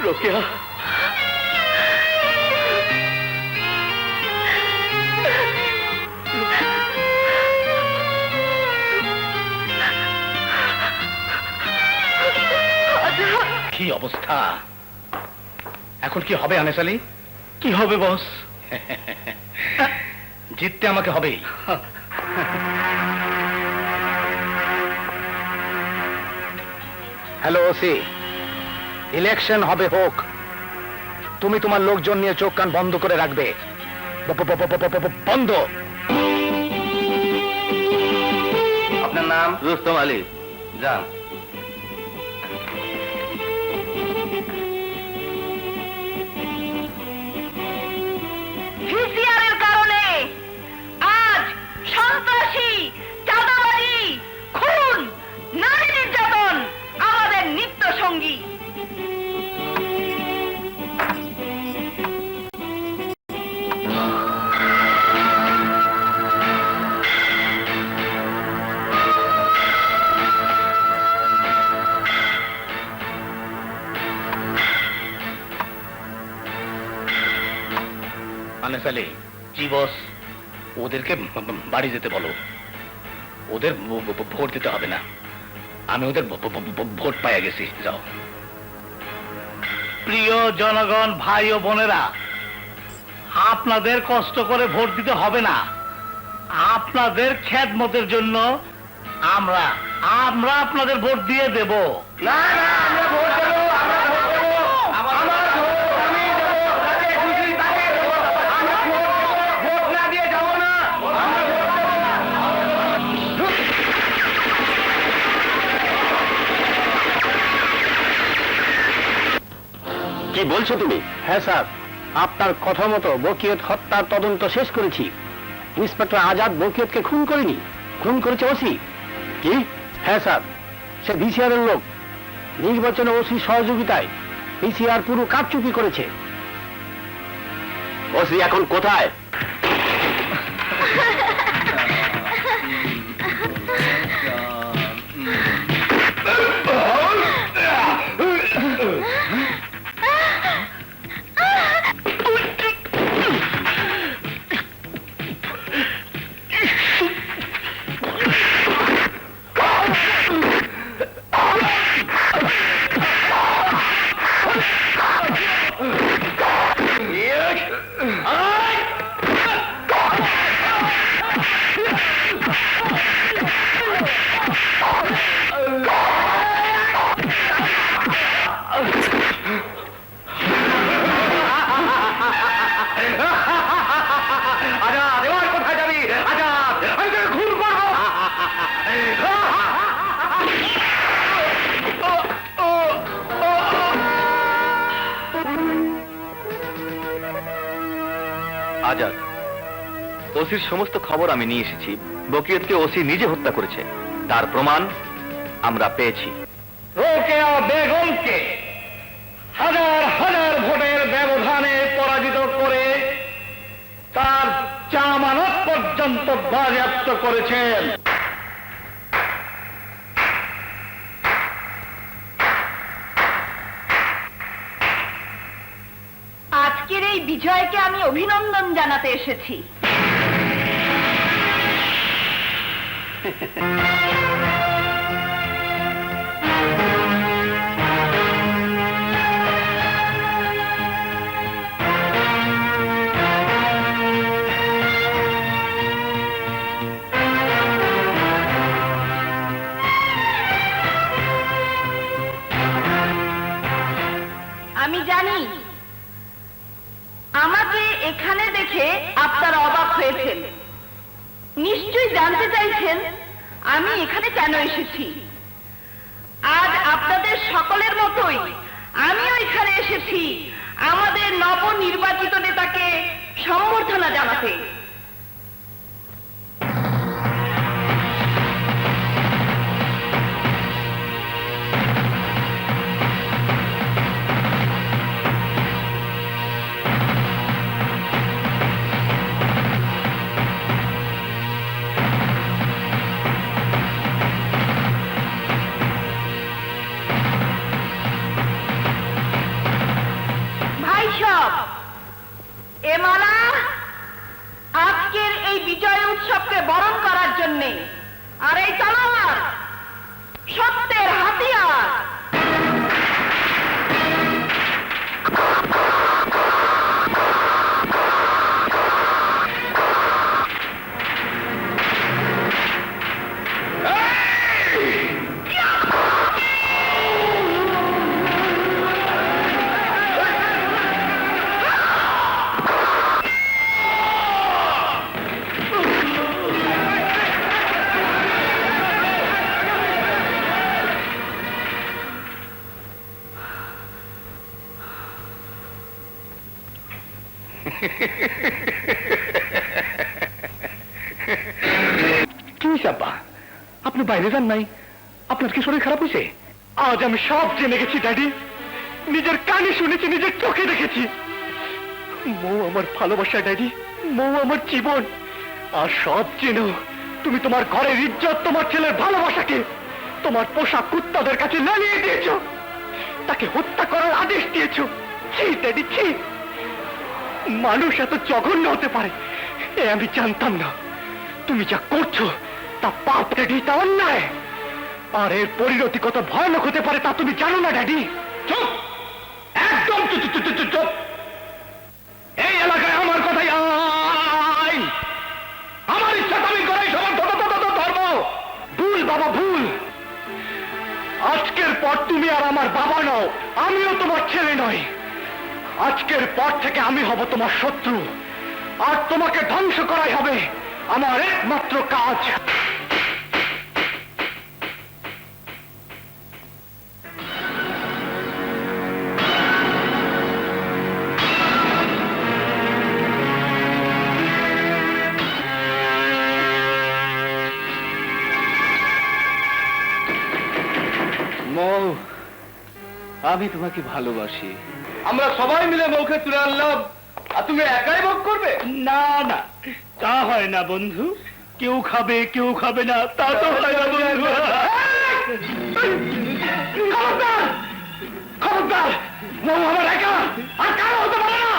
রোকেয়া, কি অবস্থা? এখন কি হবে আনিস আলী? কি হবে বস? জিততে আমাকে হবেই। হ্যালো ওসি, ইলেকশন হবে হোক, তুমি তোমার লোকজন নিয়ে চোখ কান বন্ধ করে রাখবে। বন্ধ। আপনার নাম? রুস্তম আলী। যান। ভিসিআরের কারণে আজ সন্ত্রাসী, চাঁদাবাজি, খুন, নারী নির্যাতন আমাদের নিত্য সঙ্গী। আনিস আলী, জি বস। ওদেরকে বাড়ি যেতে বলো, ওদের ভোট দিতে হবে না, আমি ওদের ভোট পাইয়া গেছি। যাও। প্রিয় জনগণ, ভাই ও বোনেরা, আপনাদের কষ্ট করে ভোট দিতে হবে না। আপনাদের খেদমতের জন্য আমরা আমরা আপনাদের ভোট দিয়ে দেব। না না, আমরা ভোট দেবো, আমরা ভোট দেবো, আমার ভোট আমি দেবো, যাকে খুশি তাকে দেবো। আমরা ভোট না দিয়ে যাবো না, আমরা ভোট দেবো। কি বলছো তুমি? হ্যাঁ স্যার, আপনার কথা মতো বকিয়ত হত্যার তদন্ত শেষ করেছি। ইন্সপেক্টর আজাদ বকিয়তকে খুন করেনি, খুন করেছে ওসি। কি? হ্যাঁ স্যার, সে ভিসিআর এর লোক। নির্বাচনে ওসি সহযোগিতায় ভিসিআর পুরো কারচুপি করেছে। ওসি এখন কোথায়? আজাদ, এবার কোথায় যাবি? আজাদ, আমি তোকে খুন করবো। আজাদ, ওসির সমস্ত খবর আমি নিয়ে এসেছি। বকিয়তকে ওসি নিজে হত্যা করেছে, তার প্রমাণ আমরা পেয়েছি। রোকেয়া বেগমকে হাজার হাজার ভোটের ব্যবধানে পরাজিত করে তার জামানত পর্যন্ত বাজেয়াপ্ত করেছেন। আজকের এই বিজয়কে আমি অভিনন্দন জানাতে এসেছি। আমি জানি আমাকে এখানে দেখে আপনারা অবাক হয়েছেন, নিশ্চয়ই জানতে চাইছেন আমি এখানে কেন এসেছি। আজ আপনাদের সকলের মতোই আমিও এখানে এসেছি আমাদের নবনির্বাচিত নেতাকে সম্বর্ধনা জানাতে। হে মালা, আজকের এই বিজয় উৎসবকে বরণ করার জন্যে, আর এই তলোয়ার সত্যের হাতিয়ার। কি চাপা, আপনি বাইরে যান নাই? আপনার কি শরীর খারাপ হয়েছে? আজ আমি সব জেনে গেছি ড্যাডি, নিজের কানে শুনেছি, নিজের চোখে দেখেছি। মৌ আমার ভালোবাসা ড্যাডি, মৌ আমার জীবন। আর সব জেনেও তুমি তোমার ঘরের ইজ্জত, তোমার ছেলের ভালোবাসাকে তোমার পোষা কুত্তাদের কাছে নালিয়ে দিয়েছো, তাকে হত্যা করার আদেশ দিয়েছো। ছি ড্যাডি, ছি। মানুষ এত জঘন্য হতে পারে এ আমি জানতাম না। তুমি যা করছো তা পাপ ড্যাডি, তা অন্যায়। আর এর পরিণতি কত ভয়ানক হতে পারে তা তুমি জানো না ড্যাডি? চুপ, একদম চুপ। এই এলাকায় আমার কথাই আইন, আমার ইচ্ছা আমি করাই সবার ধর্ম। ভুল বাবা, ভুল। আজকের পর তুমি আর আমার বাবা নও, আমিও তোমার ছেলে নই। আজকের পর থেকে আমি হব তোমার শত্রু, আর তোমাকে ধ্বংস করাই হবে আমার একমাত্র কাজ। মৌ, আমি তোমাকে ভালোবাসি। আমরা সবাই মিলে মৌকে তুলে আনলাম, আর তুমি একাই ভোগ করবে? না না, তা হয় না বন্ধু। কেউ খাবে, কেউ খাবে না, তা তো হয় না বন্ধু। খবরদার, খবরদার, মৌ আমার একা, আর কারো হতে পারে না।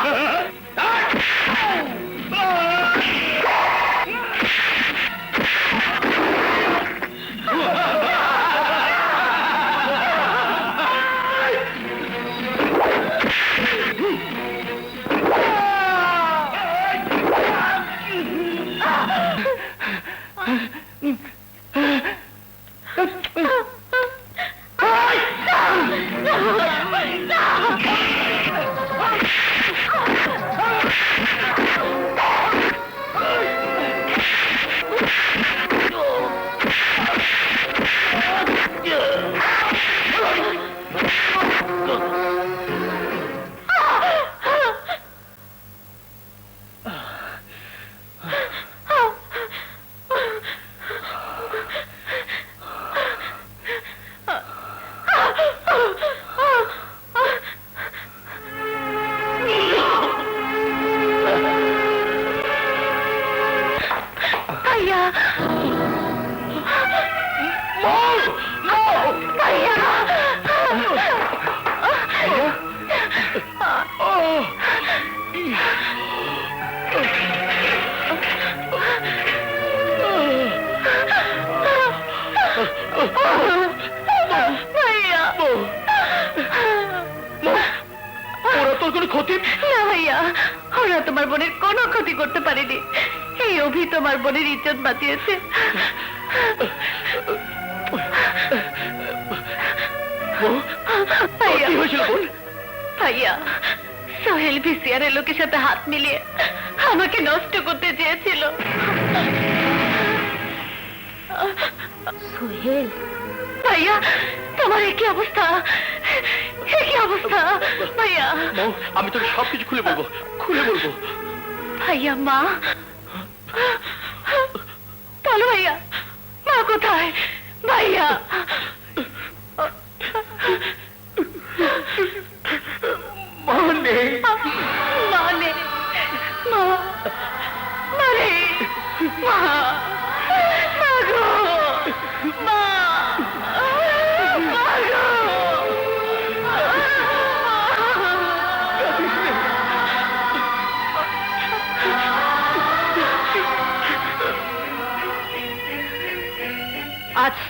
ওরা তোর কোনো ক্ষতি? না ভাইয়া, ওরা তোমার বোনের কোনো ক্ষতি করতে পারেনি। এই অভি তোমার বোনের ইজ্জত বাঁচিয়েছে। ভাইয়া, কি হয়েছিল বোন? ভাইয়া, সোহেল ভিসিআরের লোকের সাথে হাত মিলিয়ে আমাকে নষ্ট করতে চেয়েছিল। সোহেল? ভাইয়া, তোমার একই অবস্থা, একই অবস্থা। ভাইয়া, মৌ, আমি তোকে সবকিছু খুলে বলবো, খুলে বলবো। ভাইয়া, মা বলো। ভাইয়া, মা কোথায়? ভাইয়া, মা নেই, মা নেই, মা, মা নেই, মা, মা গো, মা, মা গো।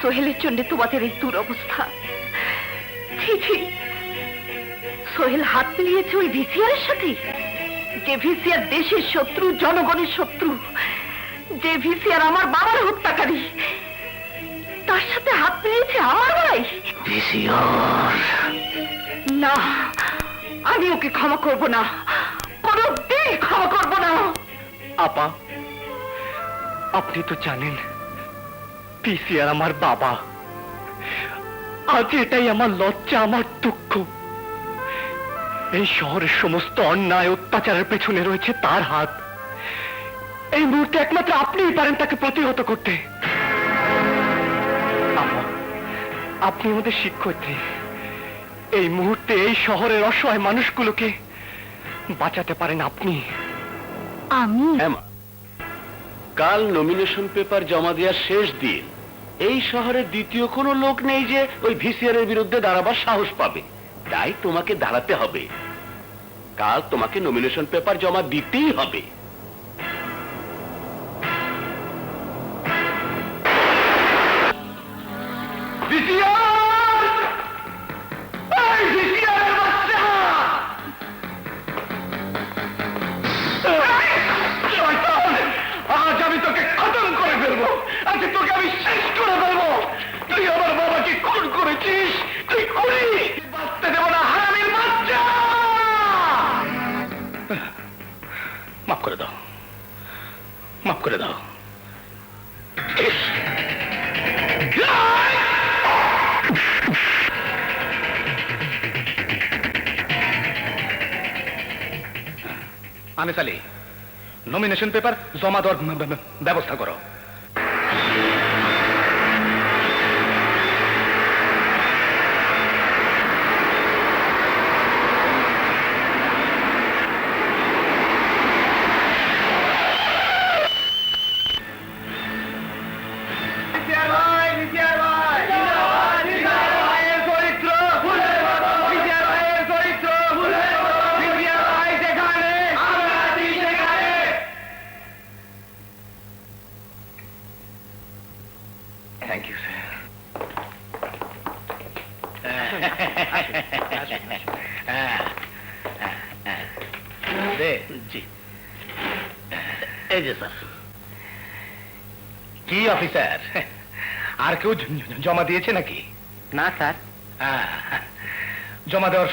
সোহেলের জন্য তোমাদের এই দুরবস্থা। ছি ছি, সোহেল হাত মিলিয়েছে ওই ভিসিআরের সাথে, যে ভিসিআর দেশের শত্রু, জনগণের শত্রু, যে ভিসিআর আমার বাবার হত্যাকারী, তার সাথে হাত মিলিয়েছে আমার ভাই। না, আমি ওকে ক্ষমা করব না, কোনোদিন ক্ষমা করব না। আপা, আপনি তো জানেন পিসিআর আমার বাবা। আজ এটাই আমার লজ্জা, আমার দুঃখ। এই শহরের সমস্ত অন্যায় অত্যাচারের পেছনে রয়েছে তার হাত। এই মুহূর্তে একমাত্র আপনিই পারেন তাকে প্রতিহত করতে। আপা, আপনি আমাদের শিক্ষয়িত্রী। এই মুহূর্তে এই শহরের অসহায় মানুষগুলোকে বাঁচাতে পারেন আপনি। আমি কাল নমিনেশন পেপার জমা দেওয়ার শেষ দিন। এই শহরে দ্বিতীয় কোনো লোক নেই যে ওই ভিসিআর এর বিরুদ্ধে দাঁড়াবার সাহস পাবে, তাই তোমাকে দাঁড়াতে হবে। কাল তোমাকে নমিনেশন পেপার জমা দিতেই হবে। আজ আমি তোকে খতম করে ফেলবো, আজ তোকে আমি শেষ করে ফেলবো। তুই আমার বাবাকে খুন করেছিস, তুই খুনি, বাঁচতে দেবো না হারামির বাচ্চা। মাফ করে দাও, মাফ করে দাও। আনিস আলী, নমিনেশন পেপার জমা দেওয়ার ব্যবস্থা করো। Thank you sir. জি, এই যে স্যার। কি অফিসার, আর কেউ জমা দিয়েছে নাকি? না স্যার। জমা দেওয়ার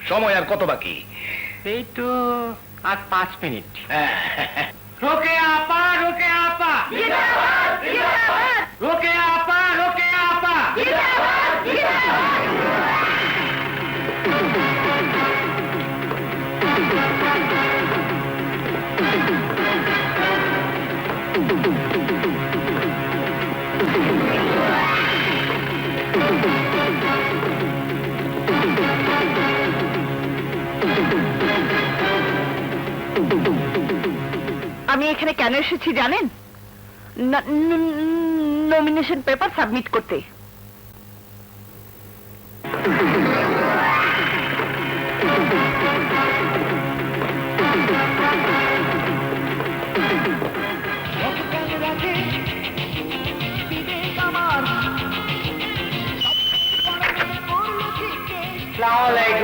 সময় আর কত বাকি? এই তো আর 5 মিনিট। রোকে আপা, রোকে আপা, রোকে আপা, রোকে আপা। আমি এখানে কেন এসেছি জানেন? নমিনেশন পেপার সাবমিট করতে।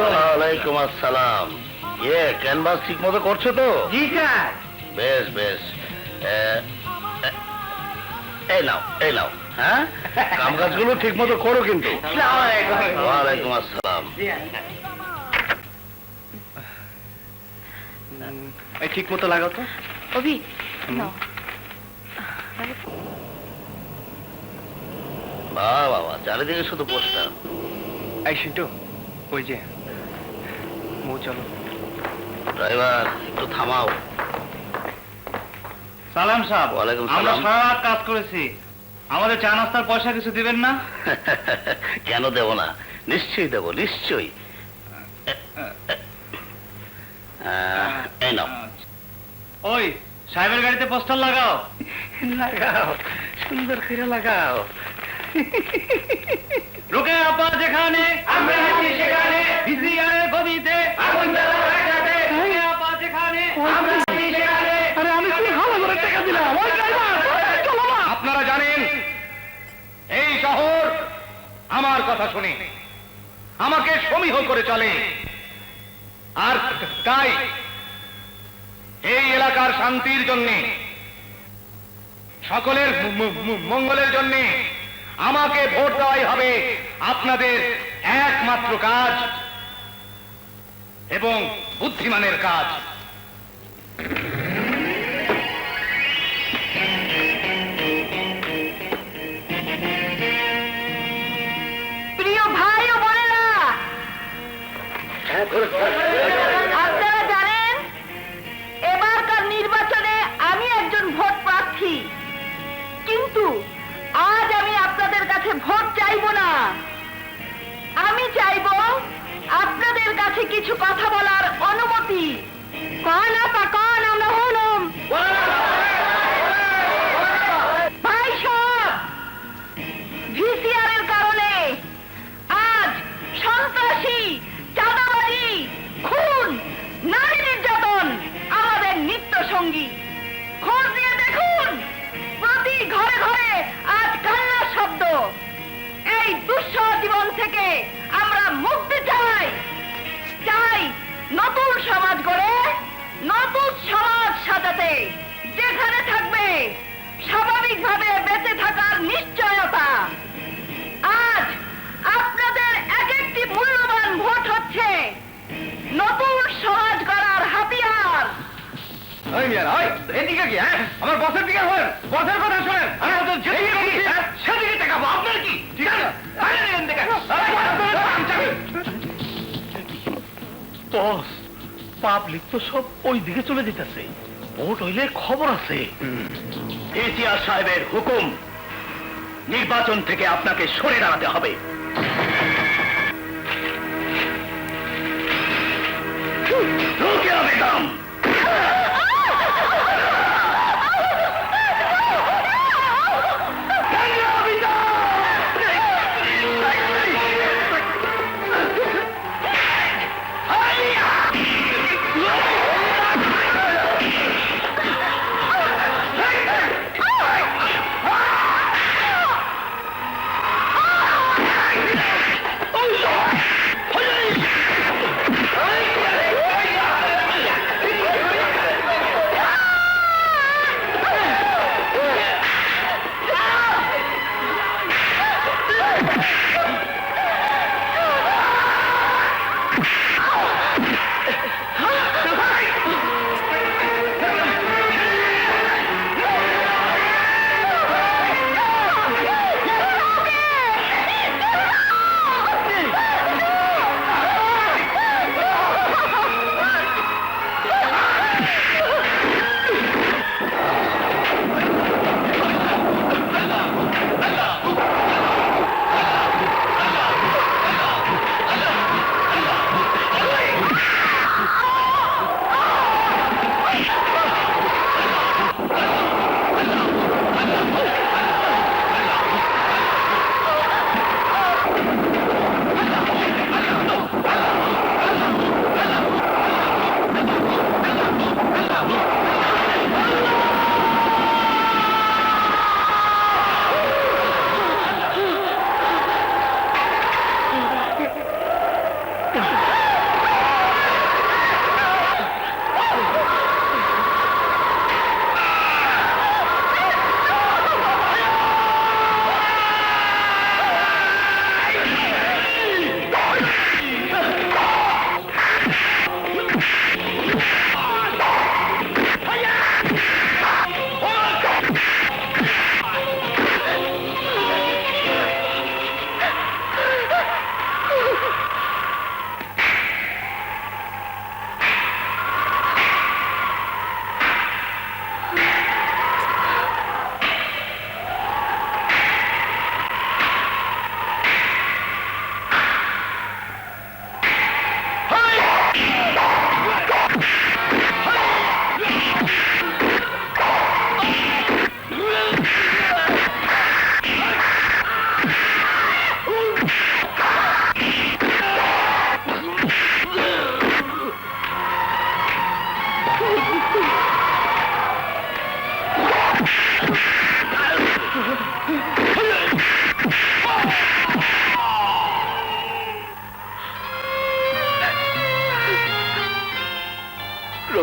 ওয়ালাইকুম আসসালাম। ক্যানভাস ঠিক মতো করছো তো? জি স্যার। বেশ বেশ। এই নাও, এই নাও। হ্যাঁ, কাম কাজগুলো ঠিক মতো করো কিন্তু। ওয়ালাইকুম আসসালাম। এই ঠিক মতো লাগাও তো। অভি, নাও। বাহ বাবা, চারিদিকে শুধু পোস্টার। এই সিন্টু, ওই যে মৌ, চলো। ড্রাইভার, একটু থামাও। সালাম সাহেব। ওয়ালাইকুম আমরা সালাম। সারা রাত কাজ করেছি, আমাদের চা নাস্তার পয়সা কিছু দিবেন না? কেন দেব না, নিশ্চয়ই দেবো, নিশ্চয়ই। এই নাও। ওই সাহেবের গাড়িতে পোস্টার লাগাও। লাগাও, সুন্দর করে লাগাও। রোকে আপা যেখানে, আমরা আছি সেখানে, ভিসিআরের গদিতে আগুন জ্বালাও একসাথে। রোকে আপা যেখানে, আমরা আছি সেখানে। আরে আমি কি ভালো করে টাকা দিলাম? ওই ড্রাইভার, চলো না। আপনারা জানেন আমার কথা শুনে আমাকে সমীহ করে চলে, আর তাই এই এলাকার শান্তির জন্যে, সকলের মঙ্গলের জন্যে আমাকে ভোট দেওয়াই হবে আপনাদের একমাত্র কাজ এবং বুদ্ধিমানের কাজ। প্রিয় ভাই ও বোনেরা, আপনারা জানেন এবারকার নির্বাচনে আমি একজন ভোট প্রার্থী, কিন্তু আজ আমি আপনাদের কাছে ভোট চাইবো না। আমি চাইবো আপনাদের কাছে কিছু কথা বলার অনুমতি। কন আপা কন, আমরা হলাম ভাই সব ভিসিআর এর কারণে আজ সন্ত্রাসী, চাঁদাবাজি, খুন, নারী নির্যাতন আমাদের নিত্য সঙ্গী। খোঁজ দিয়ে দেখুন, প্রতি ঘরে ঘরে আজ কান্নার শব্দ। এই দুঃসহ জীবন থেকে আমরা মুক্তি চাই, চাই নতুন সমাজ গড়ে নতুন সমাজ সাজাতে, যেখানে থাকবে স্বাভাবিকভাবে বেঁচে থাকার নিশ্চয়তা। আজ আপনাদের এক একটি মূল্যবান ভোট হচ্ছে নতুন সমাজ গড়ার হাতিয়ার। এদিকে কি? আমার বসের দিকে হন, বসের কথা শোনেন। সেদিকে দেখাবো, আপনার কি? ঠিক আছে, বস, পাবলিক তো সব ওই দিকে চলে যেতেছে, ভোট হইলে খবর আছে। এসিআর সাহেবের হুকুম, নির্বাচন থেকে আপনাকে সরে দাঁড়াতে হবে। রোকেয়া বেগম,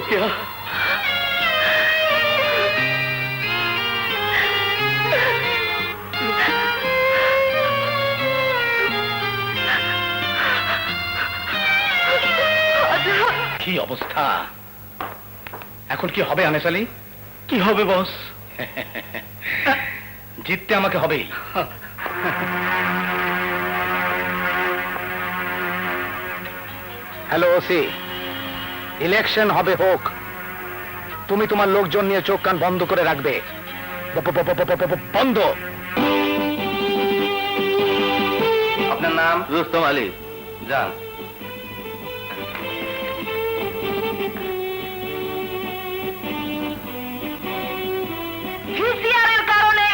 রোকেয়া, কি অবস্থা? এখন কি হবে আনিস আলী? কি হবে বস? জিততে আমাকে হবেই। হ্যালো ওসি, ইলেকশন হবে হোক, তুমি তোমার লোকজন নিয়ে চোখ কান বন্ধ করে রাখবে। বন্ধ। আপনার নাম? রুস্তম আলী। যান। ভিসিআরের কারণে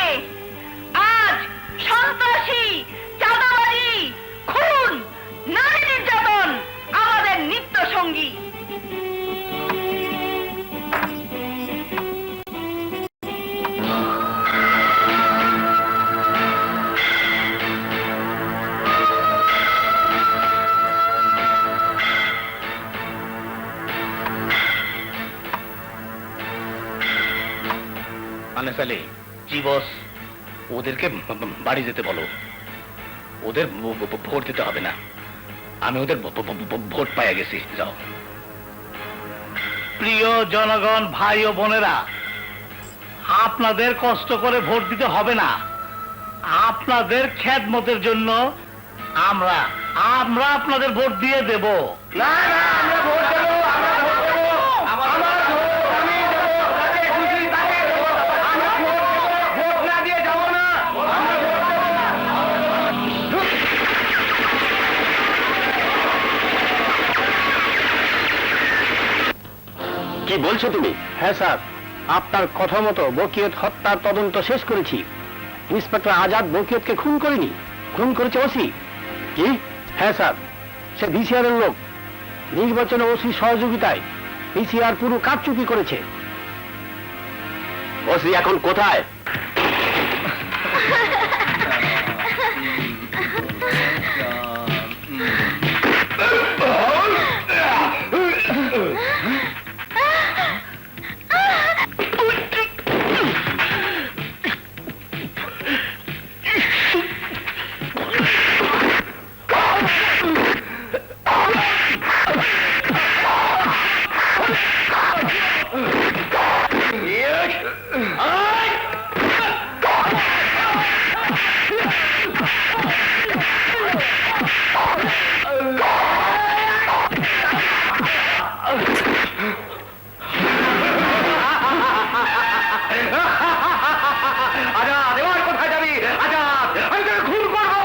আজ সন্ত্রাসী, চাঁদাবাজি, খুন, নারী নির্যাতন আমাদের নিত্য সঙ্গী। আনিস আলী, জি বস। ওদেরকে বাড়ি যেতে বলো, ওদের ভোট দিতে হবে না, আমি ওদের ভোট পাইয়া গেছি। যাও। প্রিয় জনগণ, ভাই ও বোনেরা, আপনাদের কষ্ট করে ভোট দিতে হবে না। আপনাদের খেদমতের জন্য আমরা আমরা আপনাদের ভোট দিয়ে দেব। না না, আমরা ভোট দেবো, আমরা ভোট দেবো, আমার ভোট আমি দেবো, যাকে খুশি তাকে দেবো। আমরা ভোট দেবো, ভোট না দিয়ে যাবো না। আমরা ভোট দেবো। কি বলছো তুমি? হ্যাঁ স্যার, আপনার কথা মতো বকিয়ত হত্যার তদন্ত শেষ করেছি। ইন্সপেক্টর আজাদ বকিয়তকে খুন করেনি, খুন করেছে ওসি। কি? হ্যাঁ স্যার, সে ভিসিআর এর লোক। নির্বাচনে ওসি সহযোগিতায় ভিসিআর পুরো কারচুপি করেছে। ওসি এখন কোথায়? আজাদ, এবার কোথায় যাবি? আজাদ, আমি তোকে খুন করবো।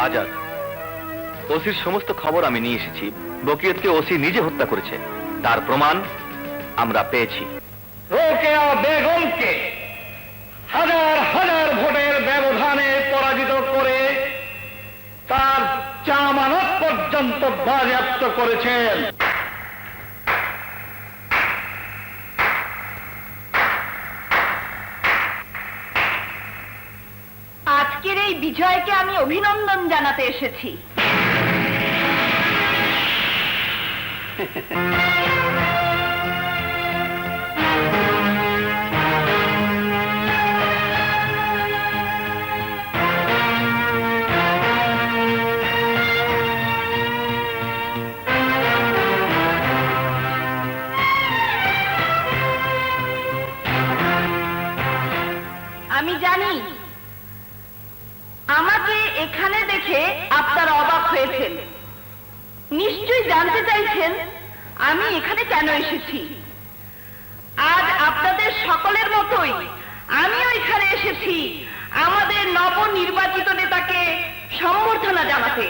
আজাদ, ওসির সমস্ত খবর আমি নিয়ে এসেছি। বকিয়তকে ওসি নিজে হত্যা করেছে, তার প্রমাণ আমরা পেয়েছি। রোকেয়া বেগমকে হাজার হাজার ভোটের ব্যবধানে পরাজিত করে তার জামানত পর্যন্ত বাজেয়াপ্ত করেছেন। আজকের এই বিজয়কে আমি অভিনন্দন জানাতে এসেছি। আমি জানি আমাকে এখানে দেখে আপনারা অবাক হয়েছেন, নিশ্চয়ই জানতে চাইছেন আমি এখানে কেন এসেছি। আজ আপনাদের সকলের মতোই আমিও এখানে এসেছি আমাদের নবনির্বাচিত নেতাকে সম্বর্ধনা জানাতে।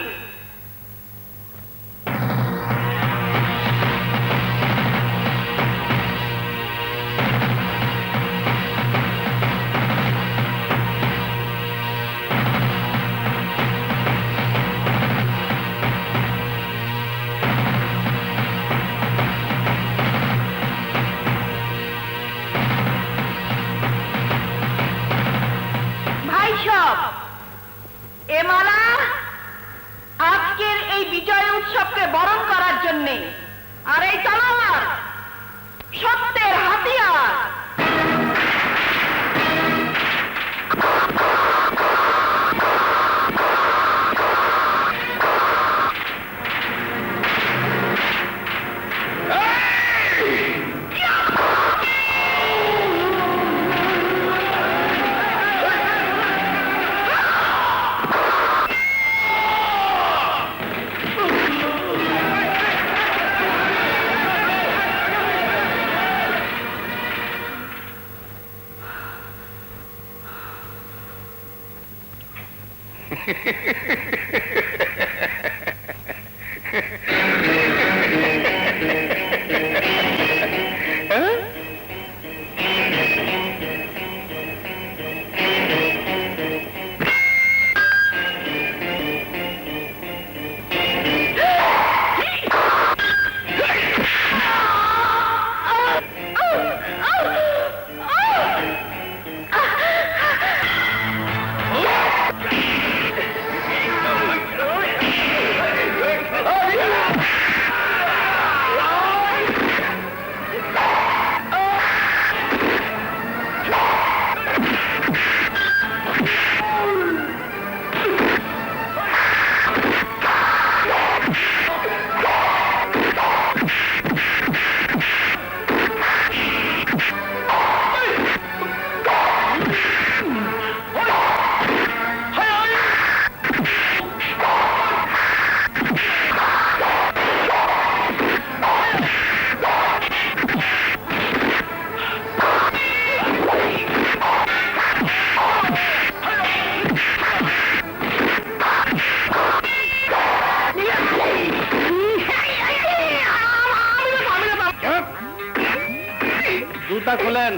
জুতা খোলেন।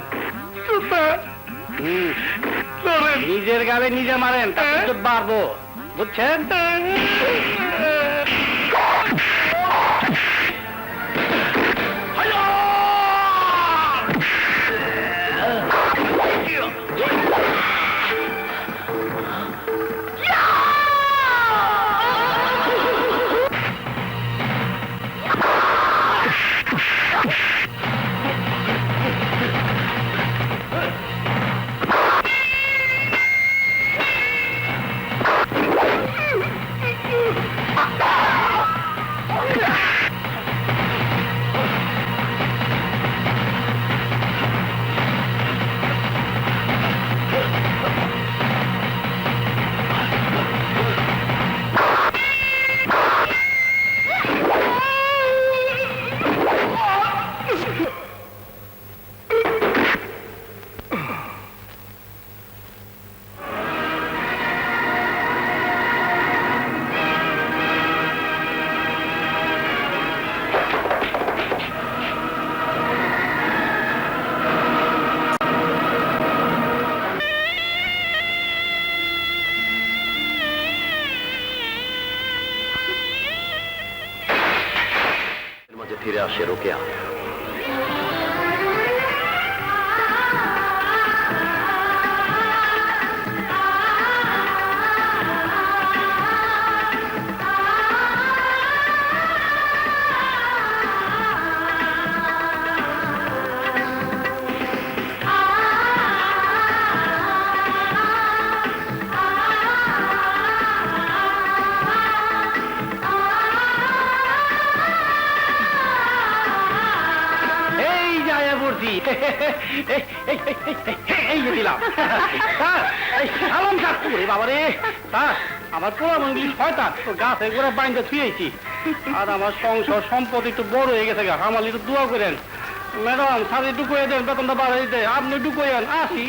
নিজের গালে নিজে মারেন, তাতে বাড়বো, বুঝছেন? মাঝে ফিরে আসে রোকেয়া। এই যে দিলাম বাবারে, আমার পোড়া মন্দির শয়তান গাছে করে বাইন্দা থুয়েছি, আর আমার সংসার সম্পদ একটু বড় হয়ে গেছে, আমার একটু দোয়া করেন ম্যাডাম, সাথে একটু করে দেন, বেতনটা বাড়াই দেয়, আপনি একটু করেন, আসি।